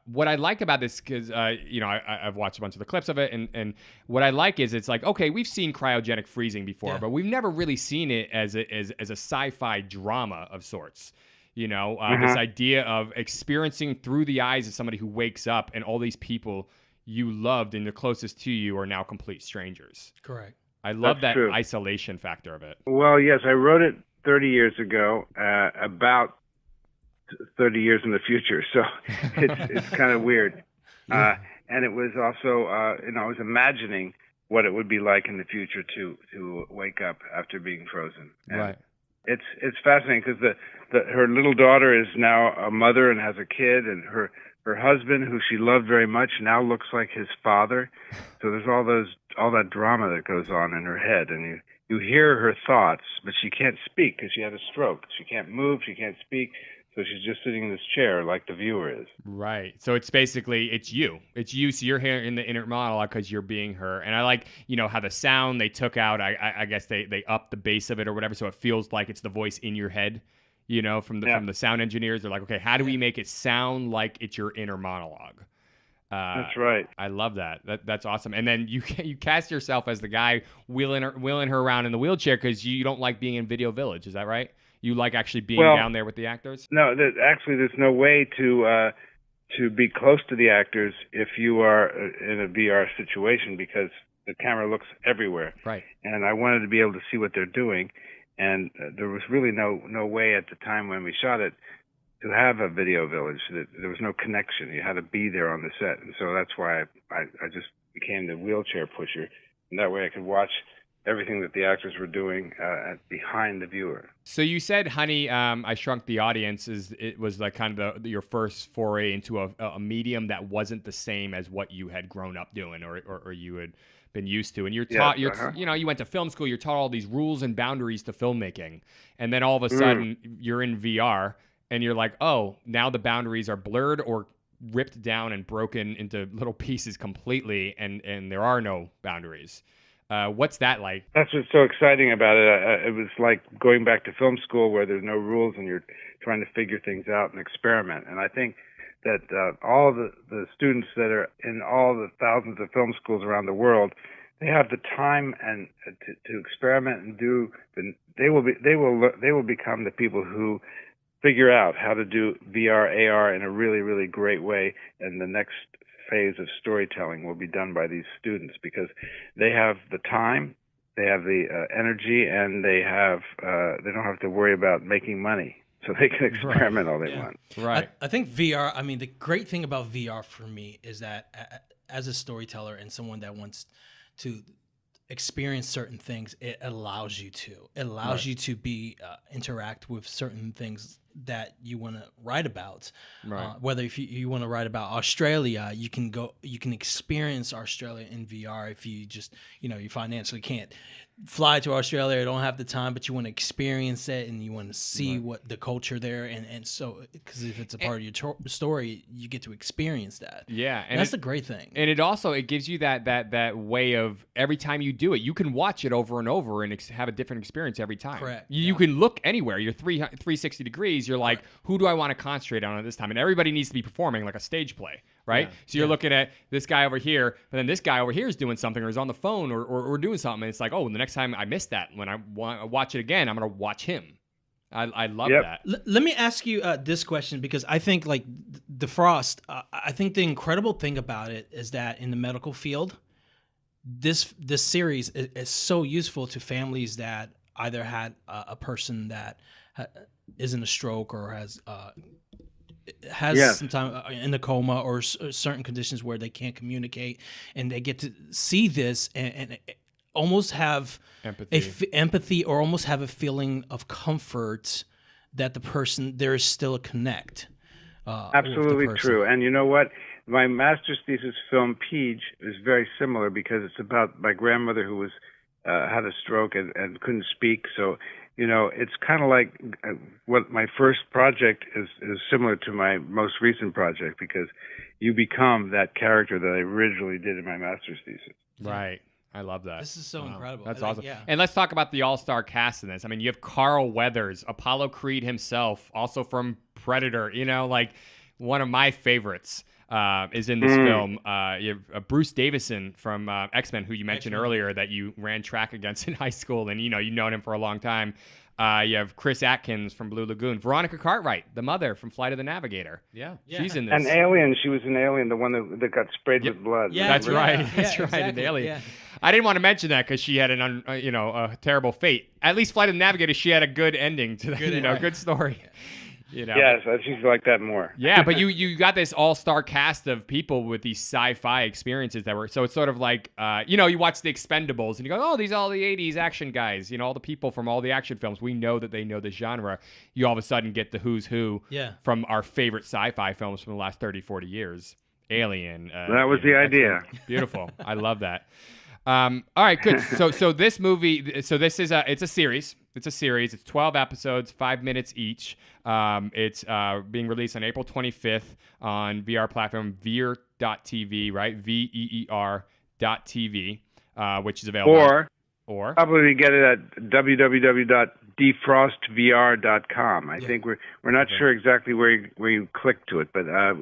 S6: What I like about this, because I've watched a bunch of the clips of it, and what I like is it's like, okay, we've seen cryogenic freezing before, but we've never really seen it as a sci-fi drama of sorts. This idea of experiencing through the eyes of somebody who wakes up, and all these people you loved and the closest to you are now complete strangers.
S5: Correct.
S6: I love
S8: That's
S6: that
S8: true.
S6: isolation factor of it.
S8: Well, yes, I wrote it 30 years ago, about 30 years in the future, so it's kind of weird. And it was also, I was imagining what it would be like in the future to wake up after being frozen. And
S6: right.
S8: It's fascinating because her little daughter is now a mother and has a kid, and her husband, who she loved very much, now looks like his father. So there's all that drama that goes on in her head, and you hear her thoughts, but she can't speak because she had a stroke. She can't move, she can't speak. So she's just sitting in this chair like the viewer is.
S6: Right. So it's basically, it's you. It's you. So you're here in the inner monologue because you're being her. And I like, how the sound they took out, I guess they upped the bass of it or whatever. So it feels like it's the voice in your head, from the sound engineers. They're like, okay, how do we make it sound like it's your inner monologue?
S8: That's right.
S6: I love that. That's awesome. And then you cast yourself as the guy wheeling her around in the wheelchair because you don't like being in Video Village. Is that right? You like actually being down there with the actors?
S8: No, actually, there's no way to be close to the actors if you are in a VR situation because the camera looks everywhere.
S6: Right.
S8: And I wanted to be able to see what they're doing, and there was really no way at the time when we shot it to have a Video Village. There was no connection. You had to be there on the set, and so that's why I just became the wheelchair pusher, and that way I could watch everything that the actors were doing behind the viewer.
S6: So you said, Honey, I Shrunk the Audience it was like kind of your first foray into a medium that wasn't the same as what you had grown up doing or you had been used to. And you're taught, you went to film school, you're taught all these rules and boundaries to filmmaking. And then all of a sudden you're in VR and you're like, oh, now the boundaries are blurred or ripped down and broken into little pieces completely and there are no boundaries. What's that like?
S8: That's what's so exciting about it. It was like going back to film school where there's no rules and you're trying to figure things out and experiment. And I think that all the students that are in all the thousands of film schools around the world, they have the time and to experiment and do. They will become the people who figure out how to do VR, AR in a really, really great way. And the next phase of storytelling will be done by these students because they have the time, they have the energy, and they don't have to worry about making money, so they can experiment all they want.
S6: Right.
S5: I think VR. I mean, the great thing about VR for me is that as a storyteller and someone that wants to experience certain things, it allows you to. It allows you to be interact with certain things that you want to write about.
S6: Right.
S5: Whether if you want to write about Australia, you can experience Australia in VR. If you just you financially can't fly to Australia or don't have the time, but you want to experience it and you want to see what the culture there and so because if it's a part of your story, you get to experience that.
S6: Yeah,
S5: and that's the great thing.
S6: And it gives you that way of every time you do it, you can watch it over and over and have a different experience every time.
S5: Correct.
S6: You can look anywhere. You're 360 degrees. You're like, who do I want to concentrate on at this time? And everybody needs to be performing like a stage play, right? Yeah. So you're looking at this guy over here, but then this guy over here is doing something or is on the phone or doing something. And it's like, oh, the next time I missed that, when I watch it again, I'm going to watch him. I love that.
S5: Let me ask you this question because I think like Defrost, I think the incredible thing about it is that in the medical field, this series is so useful to families that either had a person that is in a stroke or has some time in a coma or certain conditions where they can't communicate, and they get to see this and almost have empathy or almost have a feeling of comfort that the person, there is still a connect.
S8: Absolutely true. And you know what? My master's thesis film, Peach, is very similar because it's about my grandmother who was had a stroke and couldn't speak. So, it's kind of like what my first project is similar to my most recent project because you become that character that I originally did in my master's thesis.
S6: Right. I love that.
S5: This is so incredible.
S6: That's awesome. Yeah. And let's talk about the all-star cast in this. I mean, you have Carl Weathers, Apollo Creed himself, also from Predator, like one of my favorites. Is in this film. You have Bruce Davison from X-Men, who you mentioned earlier that you ran track against in high school, and you've known him for a long time. You have Chris Atkins from Blue Lagoon. Veronica Cartwright, the mother from Flight of the Navigator. Yeah. She's in this.
S8: An alien. She was an alien, the one that got sprayed with blood.
S6: Yeah, that's right. That's right. Exactly. An alien. Yeah. I didn't want to mention that because she had a terrible fate. At least Flight of the Navigator, she had a good ending to the good story.
S8: Yes, she's like that more.
S6: Yeah, but you got this all-star cast of people with these sci-fi experiences that were, so it's sort of like, you watch the Expendables and you go, oh, these are all the 80s action guys, all the people from all the action films. We know that they know this genre. You all of a sudden get the who's who from our favorite sci-fi films from the last 30, 40 years. Alien.
S8: That was the idea.
S6: Beautiful. I love that. All right, good. So this movie, so this is it's a series. It's a series. It's 12 episodes, 5 minutes each. It's being released on April 25th on VR platform veer.tv, right? VEER.tv, which is available. Or
S8: probably get it at www.defrostvr.com. I think we're not sure exactly where you click to it, but I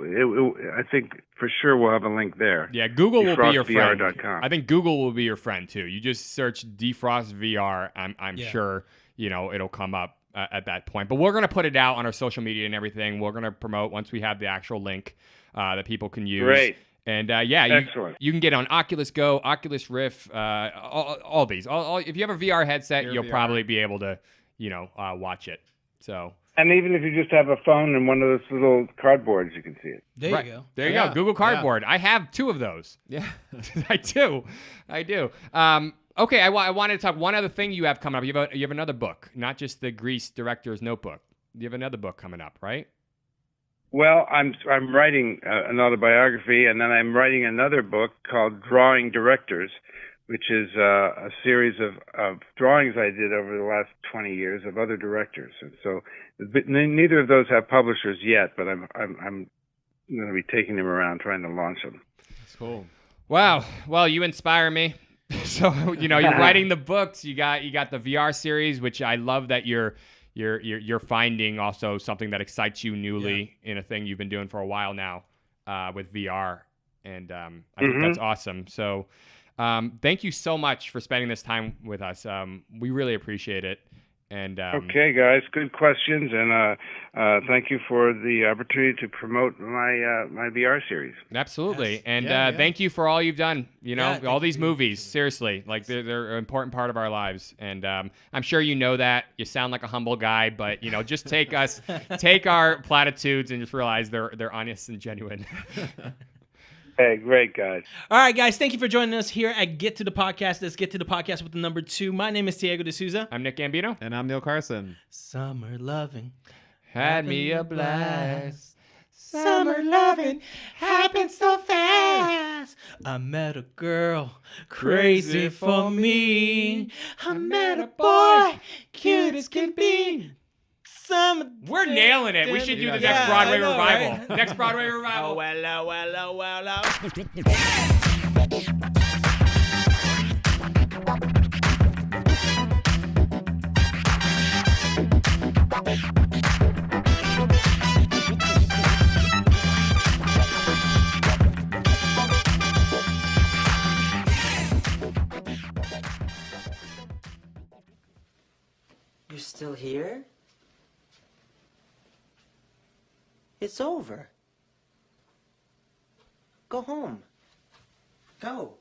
S8: think for sure we'll have a link there.
S6: Yeah, Google will be your friend.
S8: DefrostVR.com.
S6: I think Google will be your friend too. You just search Defrost VR. I'm sure it'll come up at that point. But we're gonna put it out on our social media and everything. We're gonna promote once we have the actual link that people can use.
S8: Great.
S6: And
S8: excellent.
S6: You can get on Oculus Go, Oculus Rift, all these. If you have a VR headset, you'll probably be able to, watch it. So.
S8: And even if you just have a phone and one of those little cardboards, you can see it.
S5: There you go.
S6: There you go. Google Cardboard. I have 2 of those.
S2: Yeah.
S6: I do. Okay, I wanted to talk one other thing you have coming up. You have another book, not just the Grease Director's Notebook. You have another book coming up, right?
S8: Well, I'm writing an autobiography, and then I'm writing another book called Drawing Directors, which is a series of drawings I did over the last 20 years of other directors. And so neither of those have publishers yet, but I'm going to be taking them around trying to launch them.
S2: That's cool.
S6: Wow. Well, you inspire me. So, you're writing the books. You got the VR series, which I love that you're finding also something that excites you newly in a thing you've been doing for a while now with VR. And I think that's awesome. So thank you so much for spending this time with us. We really appreciate it. And
S8: okay, guys, good questions, and thank you for the opportunity to promote my VR series.
S6: Absolutely,
S2: Yes.
S6: and
S2: Yeah.
S6: thank you for all you've done.
S5: thank
S6: All
S5: you
S6: these
S5: for
S6: movies. Seriously, like they're an important part of our lives, and I'm sure you know that. You sound like a humble guy, but just take our platitudes and just realize they're honest and genuine.
S8: Hey, great, guys.
S5: All right, guys, thank you for joining us here at Get to the Podcast. Let's get to the podcast with the number 2. My name is Diego D'Souza.
S6: I'm Nick Gambino.
S2: And I'm Neil Carson.
S5: Summer loving.
S6: Had me a blast.
S5: Summer loving happened so fast. I met a girl crazy for me. I met a boy cute as can be.
S6: We're nailing it. We should do the next
S5: Yeah,
S6: Broadway
S5: I know,
S6: revival.
S5: right?
S6: Next Broadway revival.
S5: Oh, well.
S7: You're still here? It's over. Go home. Go.